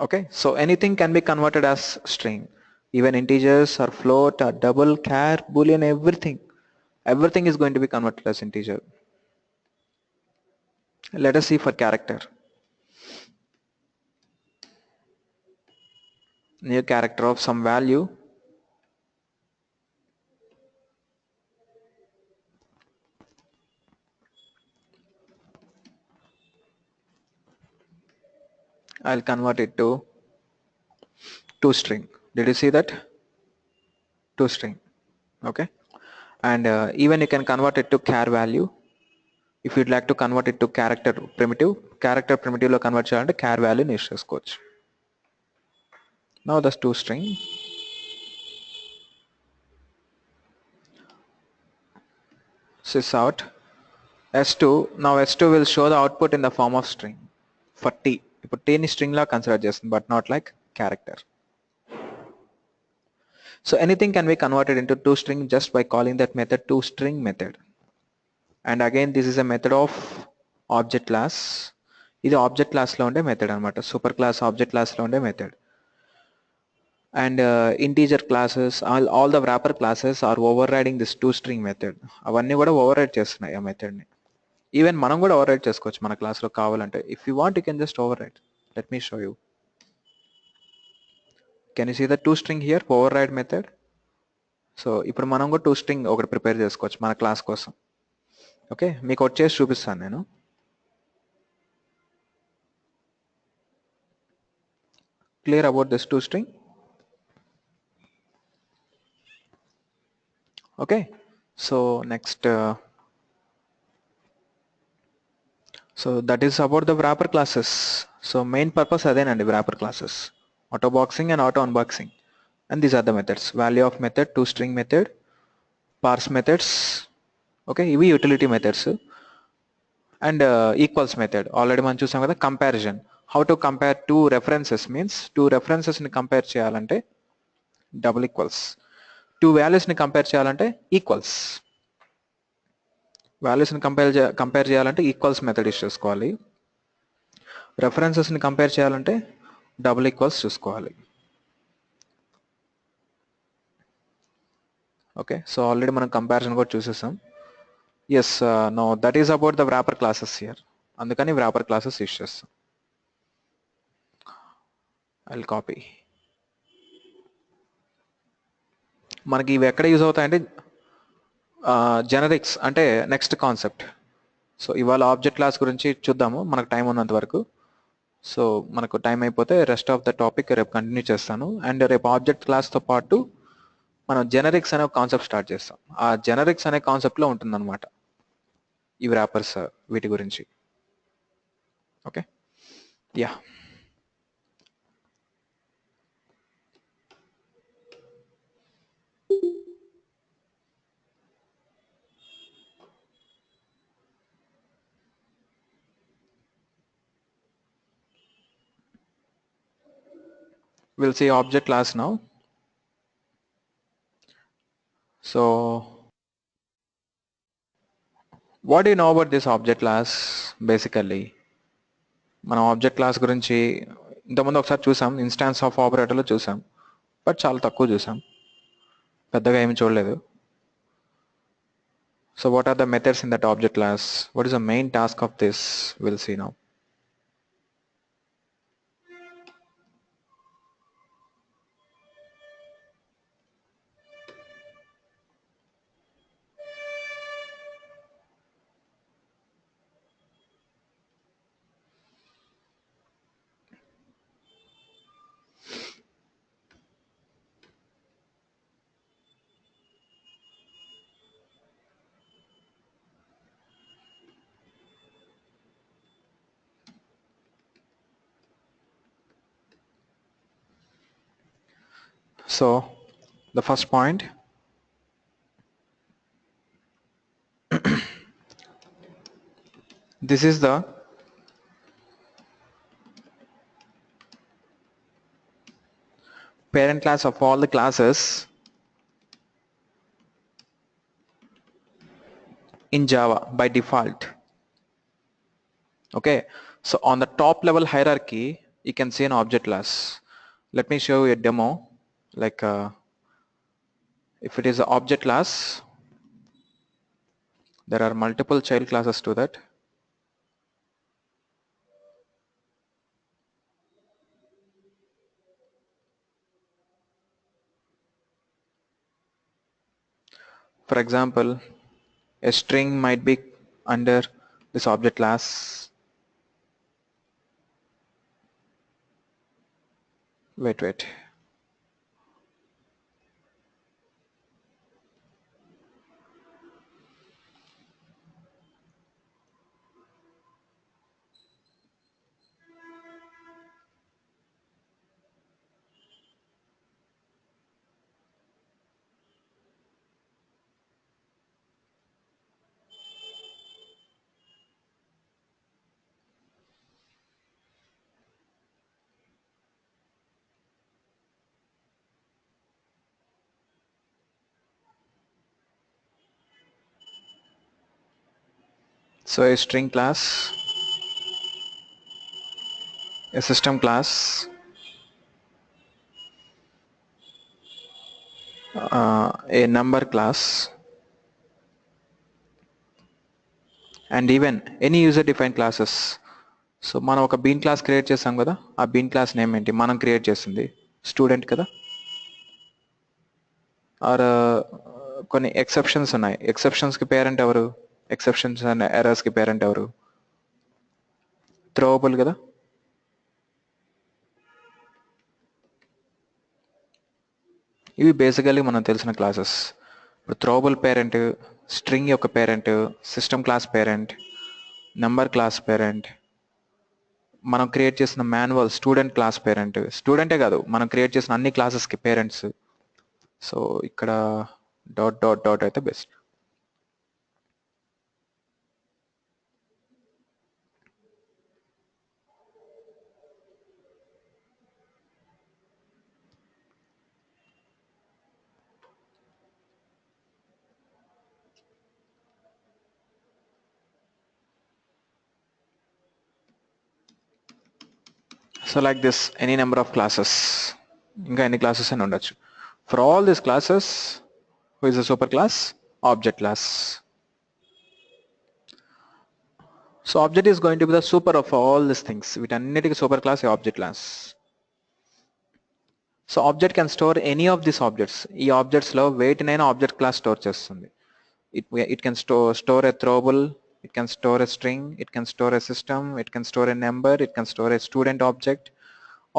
Okay, so anything can be converted as string. Even integers or float or double, char, boolean, everything is going to be converted as integer. Let us see for character. New character of some value. I'll convert it to toString. Did you see that? toString. Okay, and even you can convert it to char value. If you'd like to convert it to character primitive lo convert cheyalante char value ni use chesukochu. Now that's toString. Sys out s2. Now s2 will show the output in the form of string for t. ఇప్పుడు t ని string లా consider చేస్తుంది, but not like character. So anything can be converted into toString just by calling that method toString method. And again this is a method of object class. ఇది object class లో ఉండే method అనమాట, super class object class లో ఉండే method. And integer classes, all the wrapper classes are overriding this toString method. అవన్నీ కూడా over చేస్తున్నాయి ఆ మెథడ్ని. ఈవెన్ మనం కూడా ఓవర్ చేసుకోవచ్చు మన క్లాస్లో కావాలంటే. If you want you can just overwrite. Let me show you. Can you see the toString here, over method. So ఇప్పుడు మనం కూడా toString ఒకటి ప్రిపేర్ చేసుకోవచ్చు మన క్లాస్ కోసం. ఓకే, మీకు వచ్చేసి చూపిస్తాను నేను. Clear about this toString? Okay, so next, so that is about the wrapper classes. So main purpose అదేనండి wrapper classes, auto boxing and auto unboxing. And these are the methods: value of method, toString method, parse methods. Okay, ఇవి utility methods. And equals method already మనం చూసాం కదా. Comparison, how to compare two references means two రెఫరెన్సెస్ని compare చేయాలంటే double equals, two వాల్యూస్ని compare చేయాలంటే equals. వాల్యూస్ని compare చేయాలంటే ఈక్వల్స్ మెథడ్ యూస్ చేసుకోవాలి. రెఫరెన్సెస్ని కంపేర్ చేయాలంటే డబుల్ ఈక్వల్స్ చూసుకోవాలి. ఓకే, సో ఆల్రెడీ మనం కంపారిజన్ కూడా చూసేసాం. Yes, no, that is about the wrapper classes here. అందుకని వ్రాపర్ క్లాసెస్ యూస్ చేస్తాం. I will copy. మనకి ఇవి ఎక్కడ యూజ్ అవుతాయంటే జెనరిక్స్ అంటే నెక్స్ట్ కాన్సెప్ట్. సో ఇవాళ ఆబ్జెక్ట్ క్లాస్ గురించి చూద్దాము మనకు టైం ఉన్నంత వరకు. సో మనకు టైం అయిపోతే రెస్ట్ ఆఫ్ ద టాపిక్ రేపు కంటిన్యూ చేస్తాను. అండ్ రేపు ఆబ్జెక్ట్ క్లాస్తో పాటు మనం జెనరిక్స్ అనే ఒక కాన్సెప్ట్ స్టార్ట్ చేస్తాం. ఆ జెనరిక్స్ అనే కాన్సెప్ట్లో ఉంటుందన్నమాట ఈ వ్రాపర్స్ వీటి గురించి. Okay, yeah. We'll see object class now. So what do you know about this object class basically? మనం ఆబ్జెక్ట్ క్లాస్ గురించి ఇంతకుముందు ఒకసారి చూసాం, ఇన్స్టాన్స్ ఆఫ్ ఆపరేటర్లో చూసాం, బట్ చాలా తక్కువ చూసాం, పెద్దగా ఏమి చూడలేదు. So what are the methods in that object class? What is the main task of this? Will see now. So the first point, this is the parent class of all the classes in Java by default. Okay, so on the top level hierarchy you can see an object class. Let me show you a demo. Like if it is an object class, there are multiple child classes to that. For example, a string might be under this object class. Wait. So a string class, a system class, a number class, and even any user defined classes. So మనం ఒక bean class create చేసాం కదా, ఆ been class name ఏంటి? మనం create చేసింది student కదా. Are కొన్ని ఎక్సెప్షన్స్ ఉన్నాయి. ఎక్సెప్షన్స్కి పేరెంట్ ఎవరు? ఎక్సెప్షన్స్ అండ్ ఎర్రర్స్కి పేరెంట్ ఎవరు? థ్రోవబుల్ కదా. ఇవి బేసికల్లీ మనం తెలిసిన క్లాసెస్. ఇప్పుడు థ్రోవబుల్ పేరెంట్, స్ట్రింగ్ యొక్క parent, system class parent, number class parent, మనం క్రియేట్ చేసిన మాన్యువల్ స్టూడెంట్ క్లాస్ పేరెంట్, స్టూడెంటే కాదు మనం క్రియేట్ చేసిన అన్ని క్లాసెస్కి పేరెంట్స్. సో ఇక్కడ డాట్ డాట్ డాట్ అయితే best. So like this, any number of classes, ఇంకా ఎన్ని క్లాసెస్ అని ఉండొచ్చు. For all these classes Who is the superclass? Object class. So object is going to be the super of all these things. వీటన్నిటికి super class object class. So object can store any of this objects. ఈ objects లో వేటినైనా object class store చేస్తుంది. It can store a throwable, it can store a string, it can store a system, it can store a number, it can store a student object,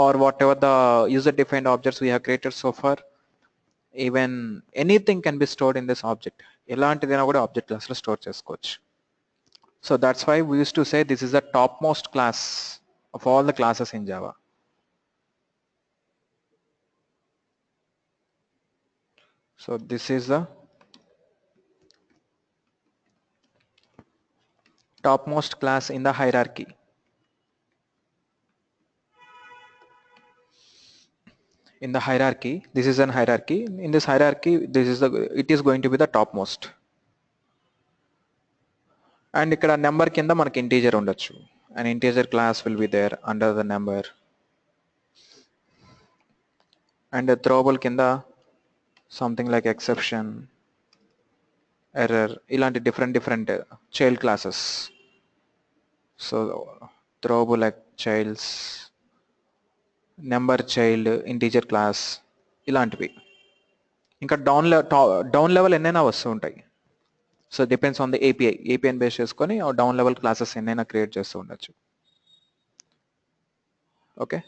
or whatever the user defined objects we have created so far. Even anything can be stored in this object. ఎలాంటిదైనా కూడా object class లో store చేసుకోవచ్చు. So that's why we used to say this is the topmost class of all the classes in Java. So this is the topmost class in the hierarchy. In the hierarchy, this is an hierarchy. In this hierarchy, it is going to be the topmost. And ikkada number kinda manaki integer undachu. An integer class will be there under the number. And a throwable kinda something like exception, error, ilanti different child classes. So throwable like childs, number child, integer class, ilantivi. Inka down level ennaina vastu untayi. So depends on the API base cheskoni or down level classes ennaina create chestu undachu. Okay,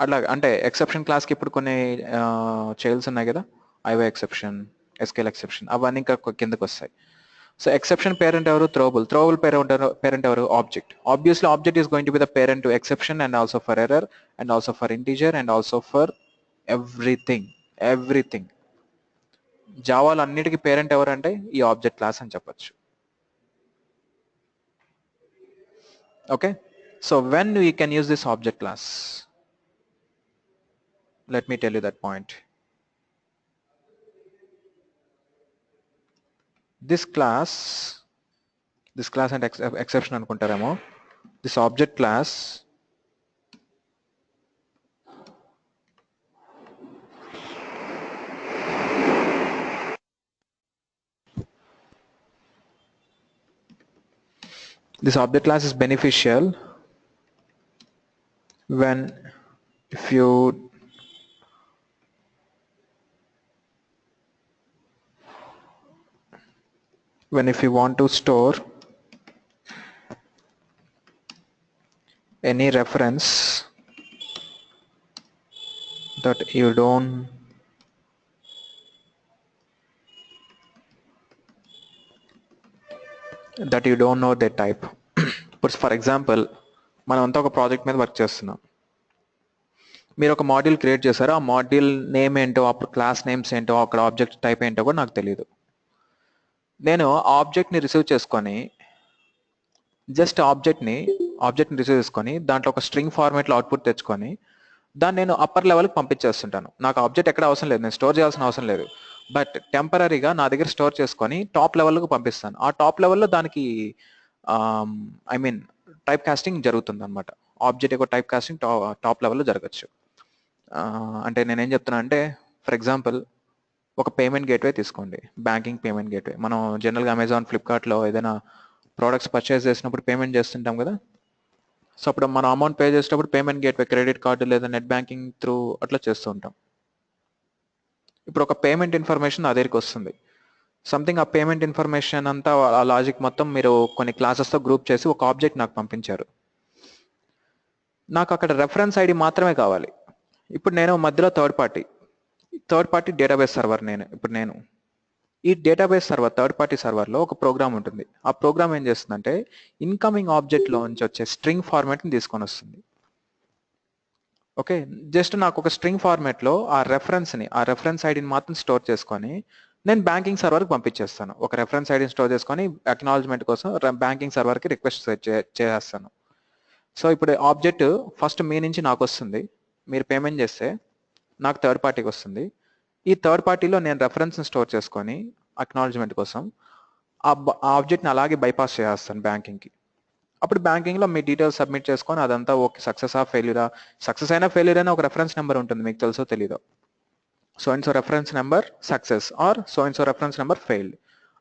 అట్లా అంటే exception class కి ఇప్పుడు కొన్ని child's ఉన్నాయి కదా, io exception, SQL exception, అవన్నీ ఇంకా కిందకి వస్తాయి. సో ఎక్సెప్షన్ పేరెంట్ ఎవరు? థ్రోబుల్ పేరెంట్ ఎవరు? Object. Obviously object is going to be the parent to exception and also for error and also for integer and also for everything. జావాలో అన్నిటికీ parent ఎవరు అంటే ఈ ఆబ్జెక్ట్ క్లాస్ అని చెప్పొచ్చు. Okay, so when we can use this object class, let me tell you that point. This class and exception anukuntaremo, this object class is beneficial when if you want to store any reference that you don't know the type. But for example, మనం అంతా ఒక project మీద work చేస్తున్నాం. మీరు ఒక module create చేశారు, ఆ module name ఏంటో, అప్పుడు క్లాస్ నేమ్స్ ఏంటో, అక్కడ ఆబ్జెక్ట్ టైప్ ఏంటో కూడా నాకు తెలియదు. నేను ఆబ్జెక్ట్ని రిసీవ్ చేసుకొని జస్ట్ ఆబ్జెక్ట్ని రిసీవ్ చేసుకొని దాంట్లో ఒక స్ట్రింగ్ ఫార్మేట్లో అవుట్పుట్ తెచ్చుకొని దాన్ని నేను అప్పర్ లెవెల్కి పంపించేస్తుంటాను. నాకు ఆబ్జెక్ట్ ఎక్కడ అవసరం లేదు, నేను స్టోర్ చేయాల్సిన అవసరం లేదు. బట్ టెంపరీగా నా దగ్గర స్టోర్ చేసుకొని టాప్ లెవెల్కి పంపిస్తాను. ఆ టాప్ లెవెల్లో దానికి టైప్ కాస్టింగ్ జరుగుతుంది అనమాట. ఆబ్జెక్ట్ యొక్క టైప్ కాస్టింగ్ టాప్ లెవెల్లో జరగచ్చు. అంటే నేనేం చెప్తున్నా అంటే, ఫర్ ఎగ్జాంపుల్ ఒక పేమెంట్ గేట్వే తీసుకోండి, బ్యాంకింగ్ పేమెంట్ గేట్వే. మనం జనరల్గా అమెజాన్, ఫ్లిప్కార్ట్లో ఏదైనా ప్రోడక్ట్స్ పర్చేస్ చేసినప్పుడు పేమెంట్ చేస్తుంటాం కదా. సో అప్పుడు మనం అమౌంట్ పే చేసేటప్పుడు పేమెంట్ గేట్వే, క్రెడిట్ కార్డు లేదా నెట్ బ్యాంకింగ్ త్రూ అట్లా చేస్తూ ఉంటాం. ఇప్పుడు ఒక పేమెంట్ ఇన్ఫర్మేషన్ నా దగ్గరికి వస్తుంది. సంథింగ్ ఆ పేమెంట్ ఇన్ఫర్మేషన్ అంతా, ఆ లాజిక్ మొత్తం మీరు కొన్ని క్లాసెస్తో గ్రూప్ చేసి ఒక ఆబ్జెక్ట్ నాకు పంపించారు. నాకు అక్కడ రెఫరెన్స్ ఐడి మాత్రమే కావాలి. ఇప్పుడు నేను మధ్యలో థర్డ్ పార్టీ డేటాబేస్ సర్వర్ నేను ఈ డేటాబేస్ సర్వర్, థర్డ్ పార్టీ సర్వర్లో ఒక ప్రోగ్రామ్ ఉంటుంది. ఆ ప్రోగ్రామ్ ఏం చేస్తుందంటే ఇన్కమింగ్ ఆబ్జెక్ట్లో నుంచి వచ్చే స్ట్రింగ్ ఫార్మాట్ని తీసుకొని వస్తుంది. ఓకే, జస్ట్ నాకు ఒక స్ట్రింగ్ ఫార్మాట్లో ఆ రెఫరెన్స్ ఐడిని మాత్రం స్టోర్ చేసుకొని నేను బ్యాంకింగ్ సర్వర్కి పంపించేస్తాను. ఒక రెఫరెన్స్ ఐడిని స్టోర్ చేసుకొని అక్నాలజ్మెంట్ కోసం బ్యాంకింగ్ సర్వర్కి రిక్వెస్ట్ చేసేస్తాను. సో ఇప్పుడు ఆబ్జెక్ట్ ఫస్ట్ మీ నుంచి నాకు వస్తుంది, మీరు పేమెంట్ చేస్తే నాకు థర్డ్ పార్టీకి వస్తుంది. ఈ థర్డ్ పార్టీలో నేను రెఫరెన్స్ని స్టోర్ చేసుకొని అక్నాలజ్మెంట్ కోసం ఆ ఆబ్జెక్ట్ని అలాగే బైపాస్ చేస్తాను బ్యాంకింగ్కి. అప్పుడు బ్యాంకింగ్లో మీ డీటెయిల్స్ సబ్మిట్ చేసుకొని అదంతా ఓకే, సక్సెస్ అయినా ఫెయిల్యూర్ అయినా ఒక రెఫరెన్స్ నెంబర్ ఉంటుంది, మీకు తెలుసో తెలీదో. So and so reference number success or so and so reference number failed.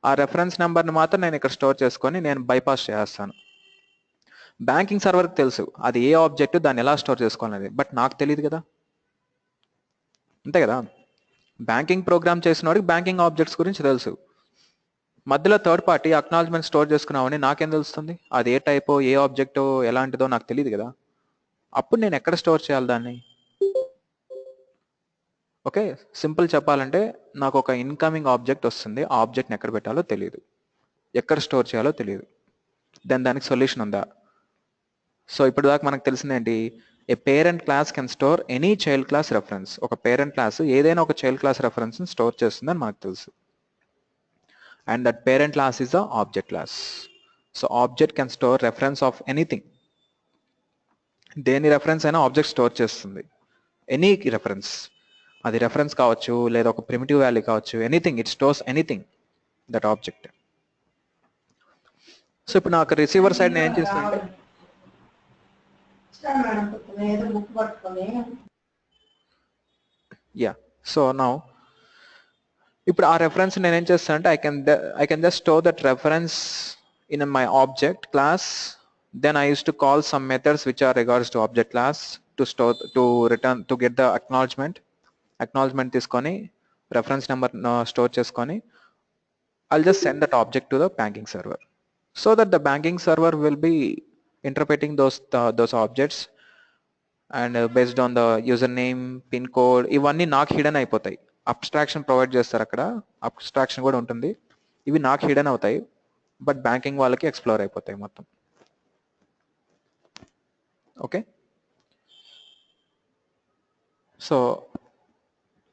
ఆ రెఫరెన్స్ నెంబర్ని మాత్రం నేను ఇక్కడ స్టోర్ చేసుకొని నేను బైపాస్ చేస్తాను. బ్యాంకింగ్ సర్వర్కి తెలుసు అది ఏ ఆబ్జెక్ట్, దాన్ని ఎలా స్టోర్ చేసుకోవాలనేది, బట్ నాకు తెలియదు కదా, అంతే కదా. బ్యాంకింగ్ ప్రోగ్రామ్ చేసిన వాడికి బ్యాంకింగ్ ఆబ్జెక్ట్స్ గురించి తెలుసు. మధ్యలో థర్డ్ పార్టీ అక్నాలజ్మెంట్ స్టోర్ చేసుకున్నామని నాకేం తెలుస్తుంది, అది ఏ టైపో ఏ ఆబ్జెక్టో ఎలాంటిదో నాకు తెలియదు కదా. అప్పుడు నేను ఎక్కడ స్టోర్ చేయాలి దాన్ని? ఓకే, సింపుల్ చెప్పాలంటే నాకు ఒక ఇన్కమింగ్ ఆబ్జెక్ట్ వస్తుంది, ఆ ఆబ్జెక్ట్ని ఎక్కడ పెట్టాలో తెలియదు, ఎక్కడ స్టోర్ చేయాలో తెలియదు. దెన్ దానికి సొల్యూషన్ ఉందా? సో ఇప్పుడు దాకా మనకు తెలిసింది ఏంటి, a parent class can store any child class reference. ఒక పేరెంట్ క్లాస్ ఏదైనా ఒక చైల్డ్ క్లాస్ రెఫరెన్స్ని స్టోర్ చేస్తుందని మనకు తెలుసు. And that parent class is the object class. So object can store reference of anything. దేని రెఫరెన్స్ అయినా ఆబ్జెక్ట్ స్టోర్ చేస్తుంది, ఎనీ రెఫరెన్స్. అది రెఫరెన్స్ కావచ్చు లేదా ఒక ప్రిమిటివ్ వాల్యూ కావచ్చు, anything, it stores anything, that object. So ఇప్పుడు నాకు రిసీవర్ సైడ్ నేను ఏం చేస్తానంటే, యా, సో నౌ ఇప్పుడు ఆ రెఫరెన్స్ నేను ఏం చేస్తానంటే I can just store that reference in my object class. Then I used to call some methods which are regards to object class to store, to return, to get the acknowledgement తీసుకొని reference number store చేసుకొని I'll just send that object to the banking server, so that the banking server will be interpreting those objects and based on the username, pin code, ఇవన్నీ నాకు hidden అయిపోతాయి. Abstraction provide చేస్తారు అక్కడ, abstraction కూడా ఉంటుంది, ఇవి నాకు హిడెన్ అవుతాయి, బట్ బ్యాంకింగ్ వాళ్ళకి ఎక్స్ప్లోర్ అయిపోతాయి మొత్తం. Okay, so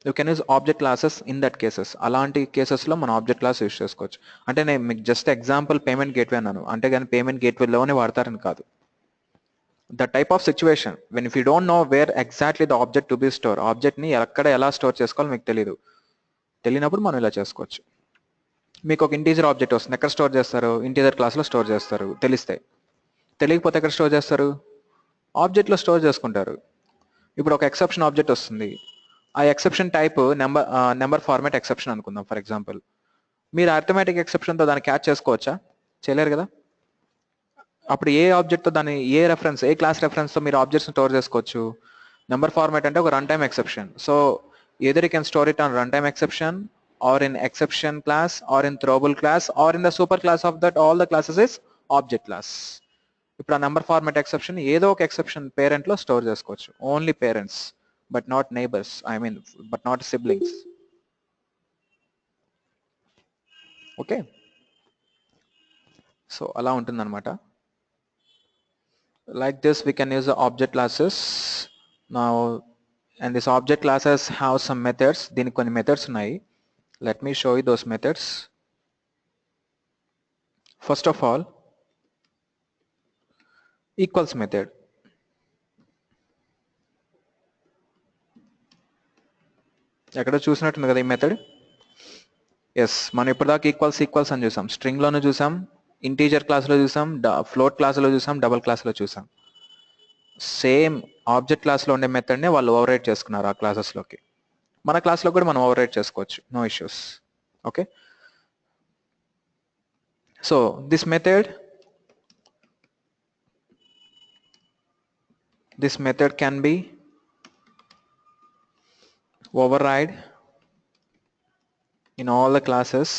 you can use object classes in that cases. అలాంటి కేసెస్లో మనం ఆబ్జెక్ట్ క్లాస్ యూజ్ చేసుకోవచ్చు. అంటే నేను మీకు జస్ట్ ఎగ్జాంపుల్ పేమెంట్ గేట్వే అన్నాను, అంటే కానీ పేమెంట్ గేట్వేలోనే వాడతారని కాదు. The type of situation when if you don't know where exactly the object to be store, ఆబ్జెక్ట్ని ఎక్కడ ఎలా స్టోర్ చేసుకోవాలో మీకు తెలియనప్పుడు మనం ఇలా చేసుకోవచ్చు. మీకు ఒక ఇంటీజర్ ఆబ్జెక్ట్ వస్తుంది, ఎక్కడ స్టోర్ చేస్తారు? ఇంటీజర్ క్లాస్లో స్టోర్ చేస్తారు, తెలియకపోతే ఎక్కడ స్టోర్ చేస్తారు? ఆబ్జెక్ట్లో స్టోర్ చేసుకుంటారు. ఇప్పుడు ఒక ఎక్సెప్షన్ ఆబ్జెక్ట్ వస్తుంది, ఆ exception type number format exception అనుకుందాం ఫర్ ఎగ్జాంపుల్. మీరు అర్థమెటిక్ ఎక్సెప్షన్తో దాన్ని క్యాచ్ చేసుకోవచ్చా? చేయలేరు కదా. అప్పుడు ఏ ఆబ్జెక్ట్తో దాన్ని, ఏ రెఫరెన్స్, ఏ క్లాస్ రెఫరెన్స్తో మీరు ఆబ్జెక్ట్స్ స్టోర్ చేసుకోవచ్చు? నెంబర్ ఫార్మాట్ అంటే ఒక run time exception. So either you can store it on runtime exception or in exception class or in throwable class or in the super class of that all the classes is object class. ఇప్పుడు ఆ number format exception ఏదో ఒక exception పేరెంట్లో store చేసుకోవచ్చు, only parents but not neighbours, but not siblings. Okay, so అలా ఉంటుందన్నమాట. Like this we can use the object classes now, and this object classes have some methods. దీనికి కొన్ని methods ఉన్నాయి. let me show you those methods. first of all, equals method. ఎక్కడో చూసినట్టుంది కదా ఈ method. Yes, మనం ఇప్పటిదాకా ఈక్వల్స్ అని చూసాం, స్ట్రింగ్లోనూ చూసాం, ఇంటీజర్ క్లాస్లో చూసాం, ఫ్లోట్ క్లాస్లో చూసాం, డబల్ క్లాస్లో చూసాం. సేమ్ ఆబ్జెక్ట్ క్లాస్లో ఉండే మెథడ్నే వాళ్ళు ఓవర్ రైట్ చేసుకున్నారు ఆ క్లాసెస్లోకి. మన క్లాస్లో కూడా మనం ఓవర్ రైట్ చేసుకోవచ్చు, no issues. Okay, so this method can be override in all the classes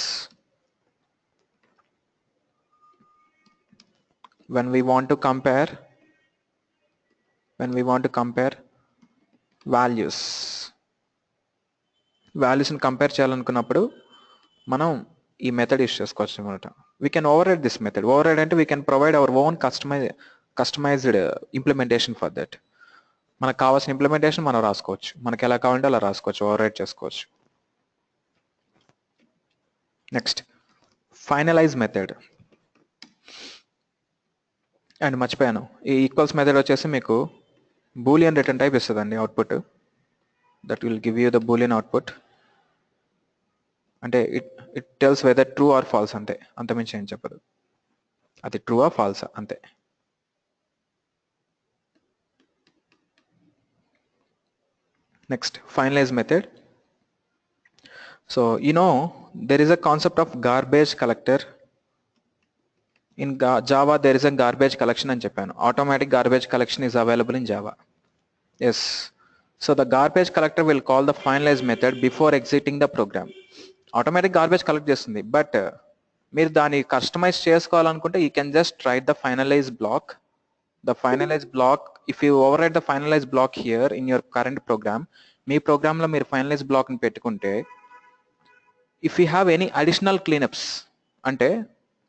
when we want to compare values ని కంపేర్ చేయాలనుకున్నప్పుడు మనం ఈ మెథడ్ యూస్ చేసుకోవచ్చు అనమాట. We can override this method. Override అంటే we can provide our own customized implementation for that. మనకు కావాల్సిన implementation మనం రాసుకోవచ్చు, మనకి ఎలా కావాలంటే అలా రాసుకోవచ్చు, ఓవర్రైడ్ చేసుకోవచ్చు. Next, finalize method. అండ్ మర్చిపోయాను, ఈ ఈక్వల్స్ మెథడ్ వచ్చేసి మీకు బూలియన్ రిటర్న్ టైప్ ఇస్తుందండి output. That will give you the boolean output. అంటే it tells whether true or false, అంతే, అంతమించి ఏం చెప్పదు. అది ట్రూ ఆ ఫాల్సా అంతే. Next, finalize method. So there is a concept of garbage collector. In Java there is a garbage collection అని చెప్పాను. Automatic garbage collection is available in Java. Yes. So the garbage collector will call the finalize method before exiting the program. Automatic garbage collect చేస్తుంది, but మీరు దాన్ని customise చేసుకోవాలనుకుంటే you can just write the finalize block. The finalize block, if you override the finalize block here in your current program, మీ program లో మీరు finalize block ని పెట్టుకుంటే, if you have any additional cleanups, అంటే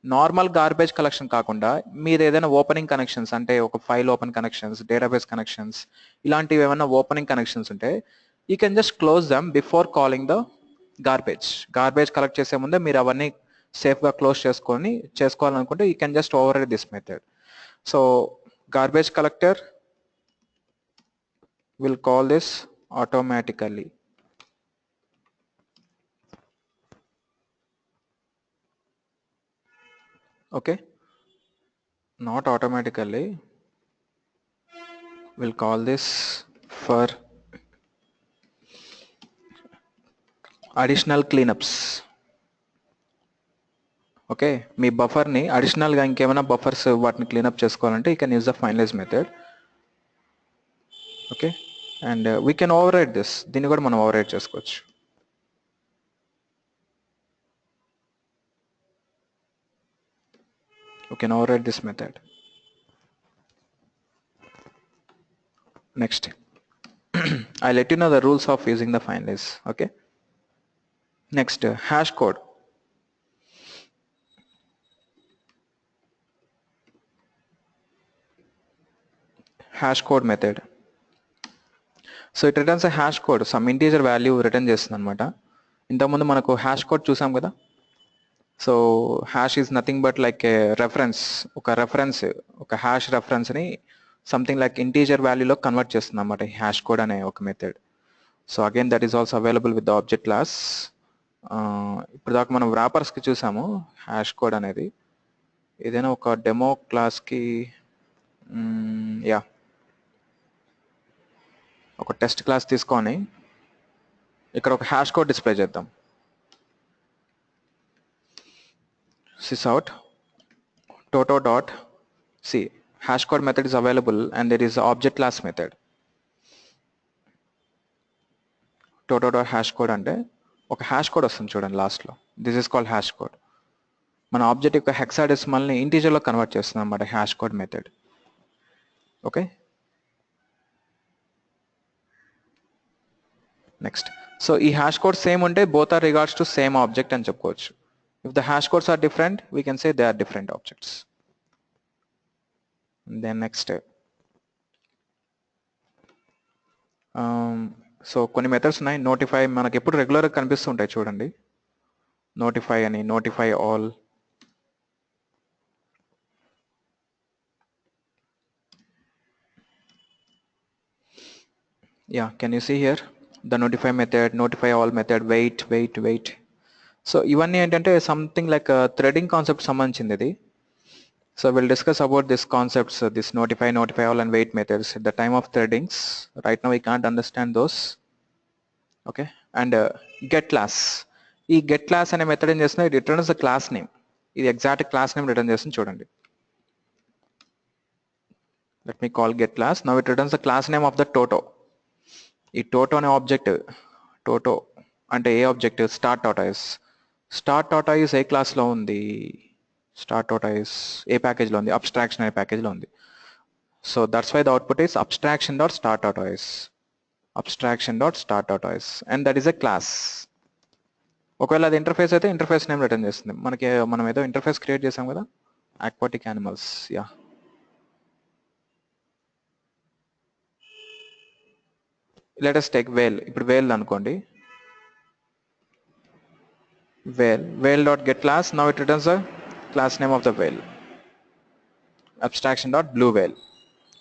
normal garbage collection కాకుండా మీరు ఏదైనా opening connections, అంటే ఒక file open connections, database connections, ఇలాంటివి ఏమైనా ఓపెనింగ్ కనెక్షన్స్ ఉంటే you can just close them before calling the garbage collect చేసే ముందే మీరు అవన్నీ సేఫ్ గా క్లోజ్ చేసుకోవాలనుకుంటే you can just over this method. So garbage collector will call this automatically. Okay, not automatically, we'll call this for additional cleanups. Okay, మీ బఫర్ని అడిషనల్గా ఇంకేమైనా బఫర్స్ వాటిని క్లీనప్ చేసుకోవాలంటే you can use the finalize method. Okay, and we can override this, దీన్ని కూడా మనం override చేసుకోవచ్చు. We can override this method. Next, I'll let you know the rules of using the finalize. Okay. Next, hash code. Hash code method. So it returns a hash code, some integer value return చేస్తుంది అనమాట. ఇంతకుముందు మనకు hash code చూసాం కదా. So hash is nothing but like a reference, ఒక hash reference ని something like integer వాల్యూలో convert చేస్తుంది అన్నమాట ఈ హ్యాష్ కోడ్ అనే ఒక method. So again that is also available with the object class. ఇప్పుడు దాకా మనం వ్రాపర్స్కి చూసాము హ్యాష్ కోడ్ అనేది. ఏదైనా ఒక డెమో క్లాస్కి ఒక టెస్ట్ క్లాస్ తీసుకొని ఇక్కడ ఒక హ్యాష్ కోడ్ డిస్ప్లే చేద్దాం. sysout toto.c hash code method is available and there is object class method. toto.hash code అంటే ఒక హ్యాష్ కోడ్ వస్తుంది చూడండి లాస్ట్లో, this is called hash code. మన ఆబ్జెక్ట్ యొక్క హెక్సాడెసిమల్ని ఇంటీజర్లో కన్వర్ట్ చేస్తుంది అన్నమాట hash code method. Okay, next. So ఈ హ్యాష్ కోడ్ సేమ్ ఉంటే both are regards to same object అని చెప్పుకోవచ్చు. If the hash codes are different, we can say they are different objects. And then next, so కొన్ని methods ఉన్నాయి. Notify మనకి ఎప్పుడు రెగ్యులర్గా కనిపిస్తుంటాయి చూడండి, నోటిఫై అని, notify all. Can you see here the notify method, notify all method, wait. So ఇవన్నీ ఏంటంటే సంథింగ్ లైక్ థ్రెడింగ్ కాన్సెప్ట్ సంబంధించింది ఇది. So will discuss about this concepts, this notify all and wait methods at the time of threadings. Right now we can't understand those. Okay, and get class. ఈ get class అనే method ఏం చేస్తుంది, it returns the class name. ఇది exact class name return చేస్తుంది చూడండి. Let me call get class. Now it returns the class name of the toto. ఈ toto అనే object, toto అంటే ఏ ఆబ్జెక్ట్, స్టార్ టాటాయిస్ ఏ క్లాస్లో ఉంది, స్టార్ టాటాయిస్ ఏ ప్యాకేజ్లో ఉంది, abstraction అనే ప్యాకేజ్లో ఉంది. So that's why the output is abstraction.start and that is a class. ఒకవేళ అది ఇంటర్ఫేస్ అయితే ఇంటర్ఫేస్ నేమ్ రిటర్న్ చేస్తుంది. మనం ఏదో ఇంటర్ఫేస్ క్రియేట్ చేసాం కదా, aquatic animals. Let us take whale. ఇప్పుడు whale అనుకోండి, whale.get class. Now it returns the class name of the whale, abstraction.blue whale.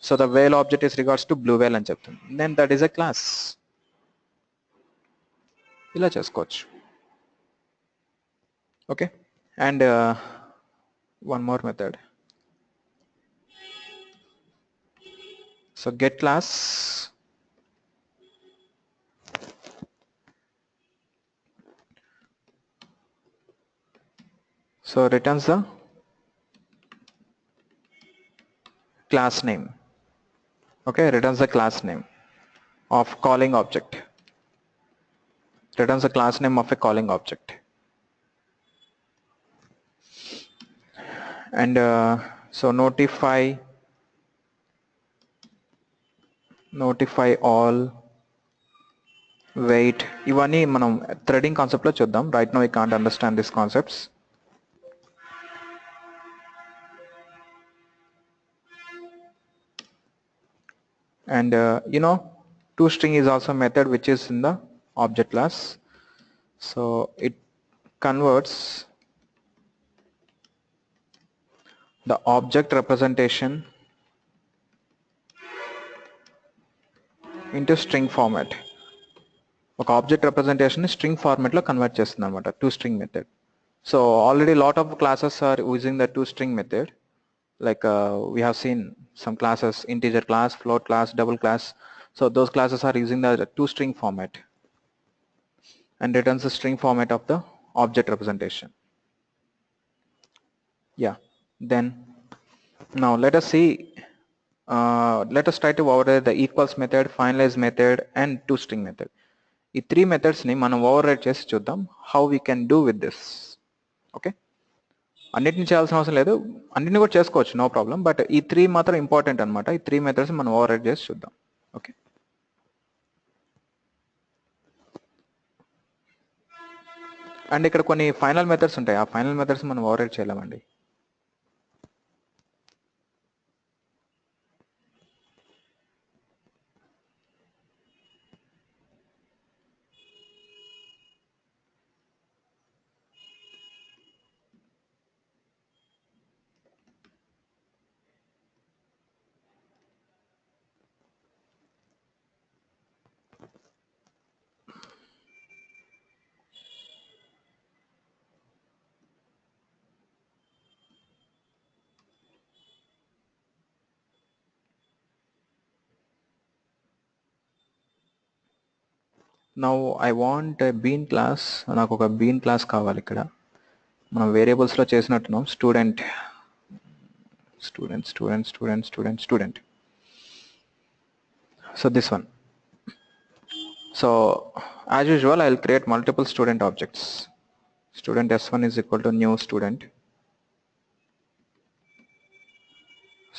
So the whale object is regards to blue whale అని చెప్తుంది. Then that is a class. ఇలా చేసుకోవచ్చు. Okay, and one more method. So get class, So returns the class name. Okay, returns the class name of calling object. Returns the class name of a calling object. And so notify all, wait, ఇవన్నీ మనం threading concept లో చూద్దాం. Right now we can't understand these concepts. And toString is also a method which is in the object class. So it converts the object representation into string format. ఒక object representation ని string format లో convert చేస్తుంది అనమాట toString method. So already lot of classes are using the toString method. Like we have seen some classes, integer class, float class, double class. So those classes are using the toString format and returns the string format of the object representation. Yeah, then now let us see, let us try to override the equals method, finalize method and toString method. ఈ 3 methods ని మనం override చేసి చూద్దాం how we can do with this. Okay, అన్నిటిని చేయాల్సిన అవసరం లేదు, అన్నిటిని కూడా చేసుకోవచ్చు, నో ప్రాబ్లం. బట్ ఈ 3 మాత్రం ఇంపార్టెంట్ అనమాట. ఈ 3 మెథడ్స్ మనం ఓవర్రైడ్ చేసి చూద్దాం. ఓకే, అండ్ ఇక్కడ కొన్ని ఫైనల్ మెథడ్స్ ఉంటాయి. ఆ ఫైనల్ మెథడ్స్ మనం ఓవర్రైడ్ చేయలేమండి. Now I want bean class. నాకు ఒక బీన్ క్లాస్ కావాలి. ఇక్కడ మనం వేరియబుల్స్లో చేసినట్టున్నాం. Student student student student student student. So this one. So as usual I'll create multiple student objects. Student s1 is equal to new student.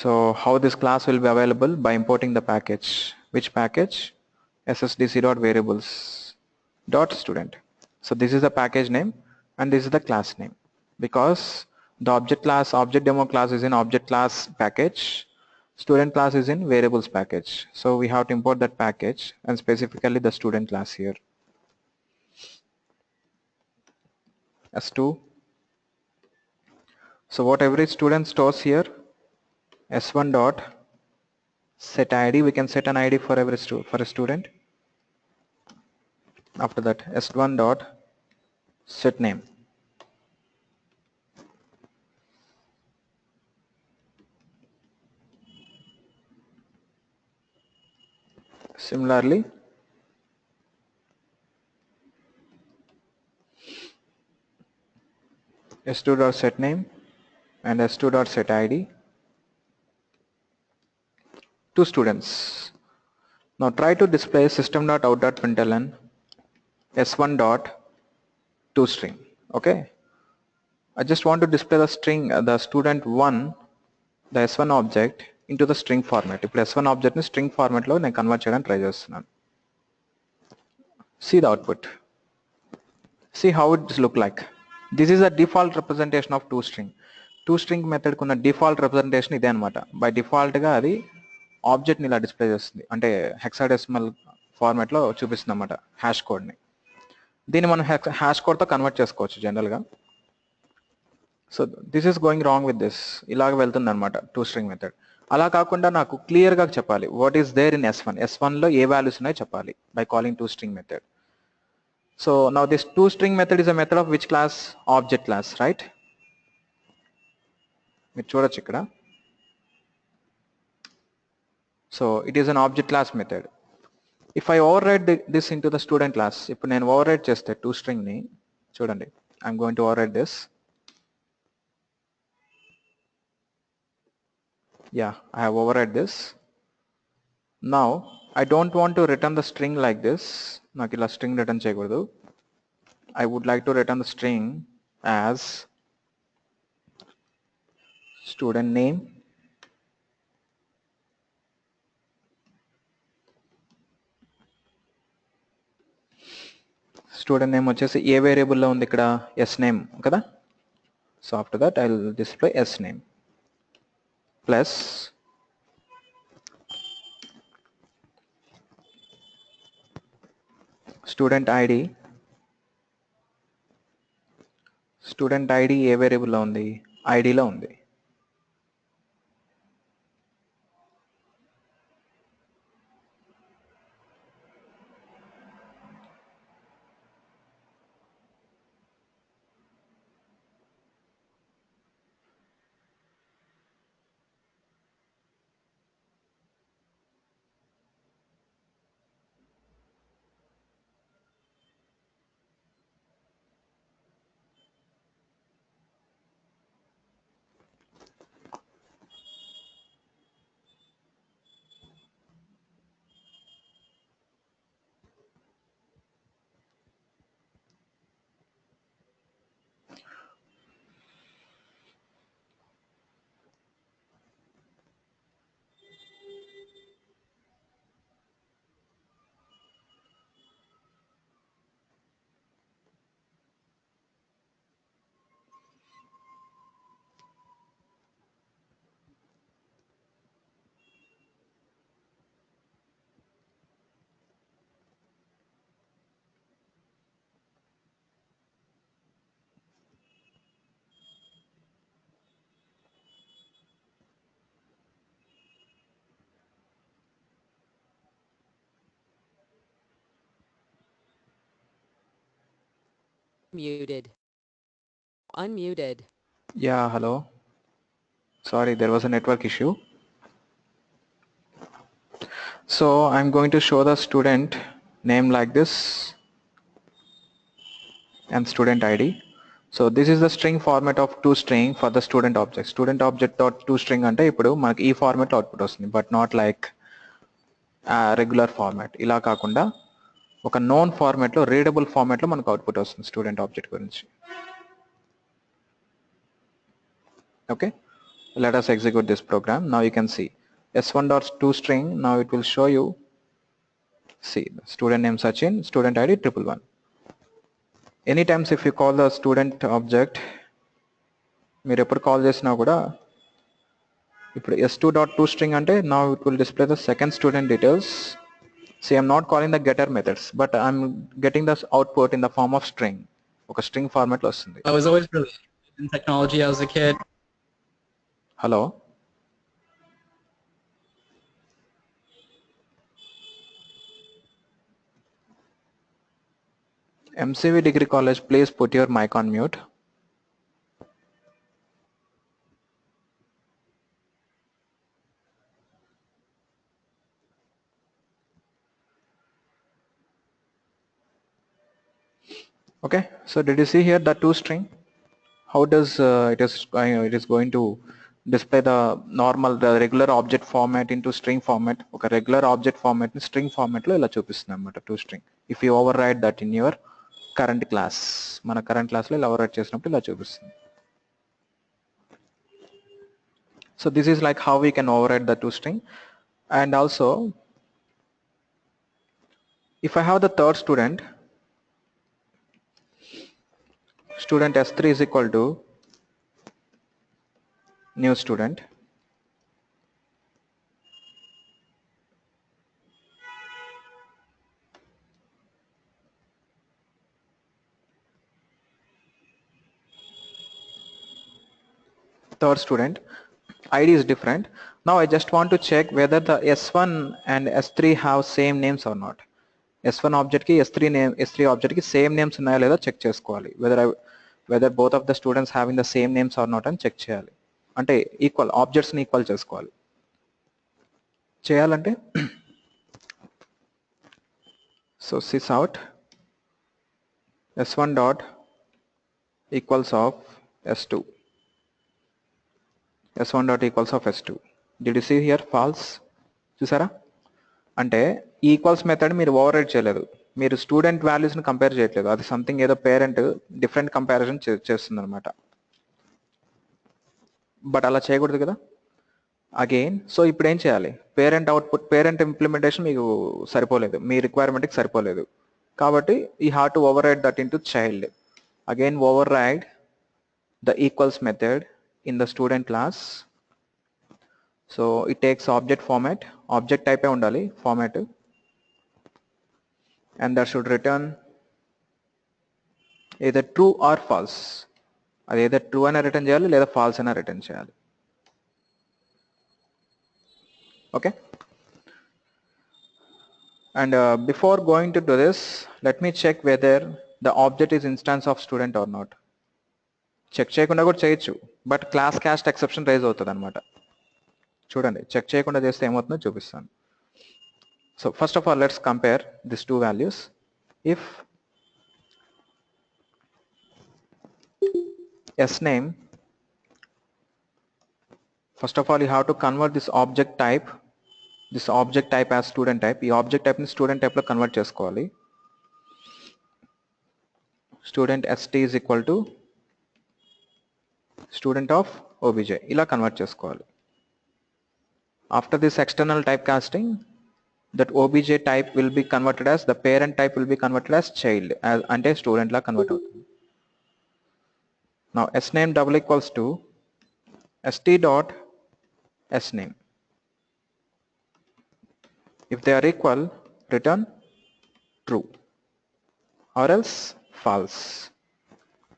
So how this class will be available? By importing the package. Which package? ssdc.variables.student. So this is the package name and this is the class name, because the object class, object demo class is in object class package, student class is in variables package. So we have to import that package and specifically the student class here. S2. So what every student stores here, s1 dot set id. We can set an id for every for a student. After that s1 dot set name. Similarly s2 dot set name and s2 dot set id to students. Now try to display system.out.println s1 dot toString. Okay, I just want to display the string, the student1, the s1 object into the string format. ఇప్పుడు s1 object ని string format లో నేను convert చేయడానికి try చేస్తున్నాను. See the output. See how it look like. This is a default representation of toString. toString method కున్న default representation ఇదే అనమాట. By default గా అది ఆబ్జెక్ట్ ని ఇలా డిస్ప్లే చేస్తుంది, అంటే హెక్సాడెసిమల్ ఫార్మాట్ లో చూపిస్తుంది అనమాట హ్యాష్ కోడ్ ని. దీన్ని మనం హ్యాష్ కోడ్ తో కన్వర్ట్ చేసుకోవచ్చు జనరల్ గా. So this is going wrong with this. ఇలాగ వెళ్తుంది అనమాట toString మెథడ్. అలా కాకుండా నాకు క్లియర్ గా చెప్పాలి what is there in s1 లో ఏ వాల్యూస్ ఉన్నాయో చెప్పాలి by calling toString method. So now this toString method is a method of which class? Object class, right? మీరు చూడొచ్చు ఇక్కడ. So it is an object class method. If I override this into the student class, ఇప్పుడు నేను override చేస్తే toString ని చూడండి, I'm going to override this. Yeah, I have override this. Now I don't want to return the string like this. నాకు ఇలా string return చేయకూడదు. I would like to return the string as student name student name వచ్చేసి ఏ వేరియబుల్లో ఉంది ఇక్కడ s name కదా. So after that I will display s name plus student ID. Student ID ఏ వేరియబుల్లో ఉంది, ఐడిలో ఉంది. Muted. Unmuted. Yeah, hello. Sorry, there was a network issue. So I'm going to show the student name like this and student ID. So this is the string format of toString for the student object. Student object dot toString అంటే ఇప్పుడు మనకి ఈ format output వస్తుంది, but not like regular format. ఇలా కాకుండా ఒక known ఫార్మాట్లో, readable ఫార్మాట్లో మనకు అవుట్పుట్ వస్తుంది స్టూడెంట్ ఆబ్జెక్ట్ గురించి. Okay, let us execute this program. Now you can see s1.toString. Now it will show you, see, student name Sachin, student ID 111. Anytime if you call the student object, మీరు ఎప్పుడు call చేసినా కూడా ఇప్పుడు s2.toString అంటే now it will display the second student details. See, I'm not calling the getter methods, but I'm getting this output in the form of string. ఒక string format లో వస్తుంది. I was always really interested in technology as a kid. Hello. MCV Degree College, please put your mic on mute. Okay, so did you see here the toString? How does it is going to display the normal, the regular object format into string format. ఒక regular object format ని string format లో ఇలా చూపిస్తుంది అన్నమాట toString. If you override that in your current class, మన current class లో ఇలా override చేసినప్పుడు ఇలా చూపిస్తుంది. So this is like how we can override the toString. And also, if I have the third student, student s3 is equal to new student, third student ID is different. Now I just want to check whether the s1 and s3 have same names or not. s1 object ki s3 object ki same names ఉన్నాయా లేదా check చేసుకోవాలి. whether both of the students having the same names or not అని check చేయాలి. అంటే equal objects ని equal చేసుకోవాలి. చేయాలంటే so sys out s1 dot equals of s2, s1 dot equals of s2. Did you see here false? చూసారా? అంటే equals method మీరు over ride చేయలేదు, మీరు స్టూడెంట్ వాల్యూస్ని కంపేర్ చేయట్లేదు, అది సంథింగ్ ఏదో పేరెంట్ డిఫరెంట్ కంపారిజన్ చేస్తుంది అనమాట. బట్ అలా చేయకూడదు కదా అగైన్. సో ఇప్పుడు ఏం చేయాలి, పేరెంట్ అవుట్పుట్, పేరెంట్ ఇంప్లిమెంటేషన్ మీకు సరిపోలేదు, మీ రిక్వైర్మెంట్కి సరిపోలేదు, కాబట్టి you have to override that into child. Again override the equals method in the student class. So it takes object format, object టైపే ఉండాలి format, and that should return either true or false. అది either true అయినా return చేయాలి లేదా false అయినా return చేయాలి. Okay, and before going to do this, let me check whether the object is instance of student or not. Check చేయకుండా కూడా చేయొచ్చు, but class cast exception raise అవుతుంది అనమాట. చూడండి, చెక్ చేయకుండా చేస్తే ఏమవుతుందో చూపిస్తాను. So first of all let's compare this two values. If sname, first of all you have to convert this object type as student type. ఈ object type ని student type లో కన్వర్ట్ చేసుకోవాలి. student st is equal to student of obj, ఇలా convert చేసుకోవాలి. after this external typecasting, that obj type will be converted as, the parent type will be converted as child, అంటే student లా convert అవుతుంది. Now sname double equals to st dot sname. If they are equal, return true or else false.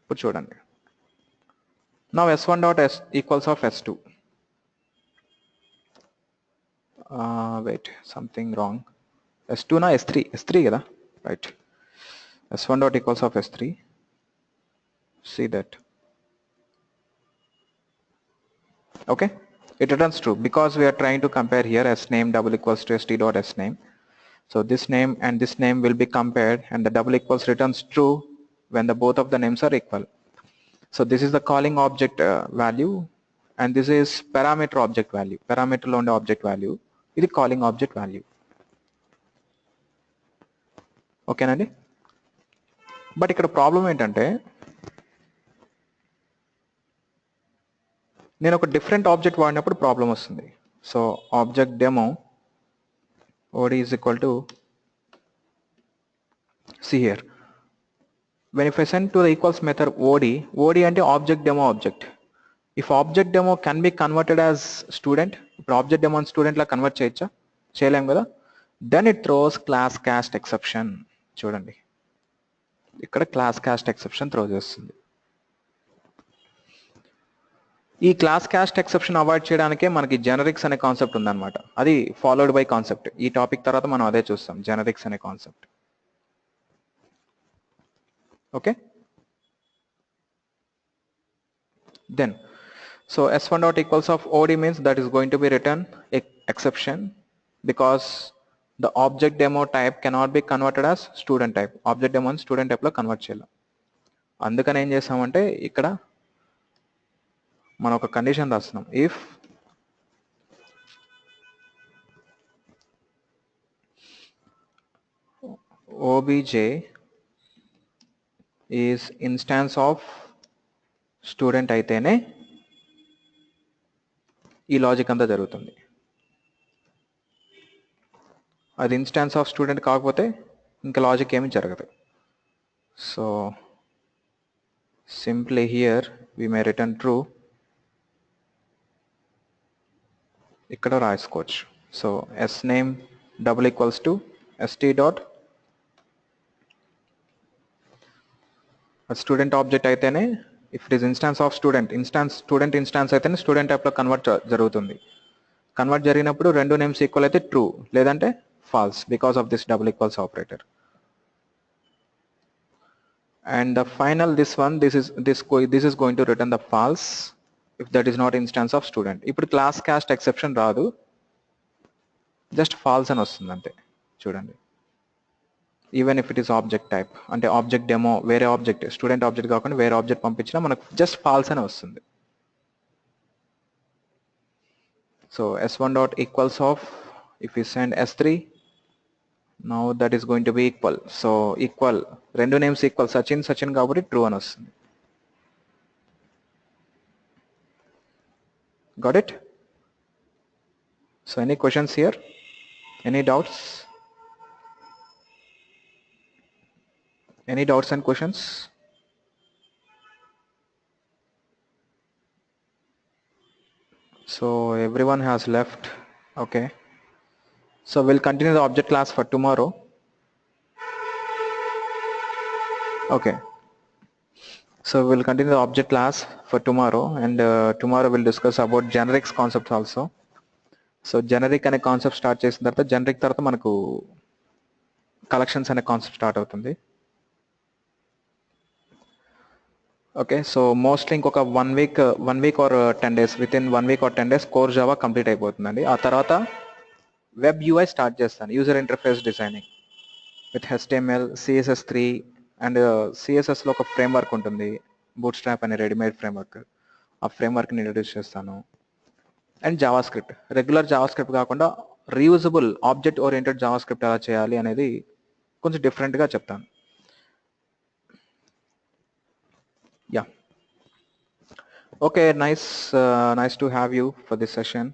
ఇప్పుడు చూడండి. Now s1 dot s equals of s2. Wait, something wrong. s2 na s3 కదా, right. s1 dot equals of s3. See that. Okay, it returns true because we are trying to compare here sname double equals to st dot sname. So this name and this name will be compared, and the double equals returns true when the both of the names are equal. So this is the calling object value, and this is parameter object value. Parameter lo unde object value, ఇది calling object value. ఓకేనండి. But ఇక్కడ problem ఏంటంటే, నేను ఒక different object వాడినప్పుడు problem వస్తుంది. So object demo od is equal to, see here, when if I send to the equals method od అంటే object demo object. If object demo can be converted as student, ఇప్పుడు object demo student లా convert చేయొచ్చా? చేయలేం కదా. Then it throws class cast exception. చూడండి, ఇక్కడ class cast exception throw చేస్తుంది. ఈ క్లాస్ కాస్ట్ ఎక్సెప్షన్ అవాయిడ్ చేయడానికే మనకి జెనరిక్స్ అనే కాన్సెప్ట్ ఉందన్నమాట. అది ఫాలోడ్ బై కాన్సెప్ట్. ఈ టాపిక్ తర్వాత మనం అదే చూస్తాం, జెనరిక్స్ అనే concept. Okay, then so s1 dot equals of od means that is going to be written exception because the object demo type cannot be converted as student type. object demo ని student type లో convert చేయాలి. అందుకని ఏం చేస్తామంటే ఇక్కడ మనం ఒక condition రాస్తున్నాం. If obj is instance of student అయితేనే ఈ లాజిక్ అంతా జరుగుతుంది. అది ఇన్స్టాన్స్ ఆఫ్ స్టూడెంట్ కాకపోతే ఇంకా లాజిక్ ఏమి జరగదు. So simply here we may return true, ఇక్కడ రాసుకోవచ్చు. So sname double equals to st dot student object అయితేనే, if it is instance of student instance అయితేనే స్టూడెంట్ టైప్లో కన్వర్ట్ జరుగుతుంది. కన్వర్ట్ జరిగినప్పుడు రెండు నేమ్స్ ఈక్వల్ అయితే ట్రూ, లేదంటే false, because of this double equals operator. And the final this is going to return the false if that is not instance of student. ఇప్పుడు class cast exception రాదు, just falls అని వస్తుంది అంతే. చూడండి, even if it is object type, అంటే object demo వేరే object, student object కాకుండా వేరే ఆబ్జెక్ట్ పంపించినా మనకు జస్ట్ ఫాల్స్ అని వస్తుంది. So s1 dot equals of, if we send s3, now that is going to be equal. So equal, రెండు names equal, Sachin కాబట్టి ట్రూ అని వస్తుంది. Got it? So any questions here? Any doubts? Any doubts and questions? So everyone has left. Okay. So we'll continue the object class for tomorrow. Okay. So we'll continue the object class for tomorrow, and tomorrow we'll discuss about generics concepts also. So generic అనే concept start చేసిన తర్వాత generic తర్వాత మనకు collections అనే concept start అవుతుంది. Okay, so mostly ఇంకొక one week or 10 days, with in 1 week or 10 days core Java complete అయిపోతుందండి. ఆ తర్వాత వెబ్ యూఐ స్టార్ట్ చేస్తాను, user interface designing with HTML, CSS3 and CSSలో ఒక ఫ్రేమ్వర్క్ ఉంటుంది, బూట్ స్ట్రాప్ అనే రెడీమేడ్ ఫ్రేమ్వర్క్. ఆ ఫ్రేమ్వర్క్ని ఇంట్రడ్యూస్ చేస్తాను. And JavaScript, regular JavaScript కాకుండా reusable object oriented Java script ఎలా చేయాలి అనేది కొంచెం డిఫరెంట్గా చెప్తాను. Yeah, okay, nice to have you for this session.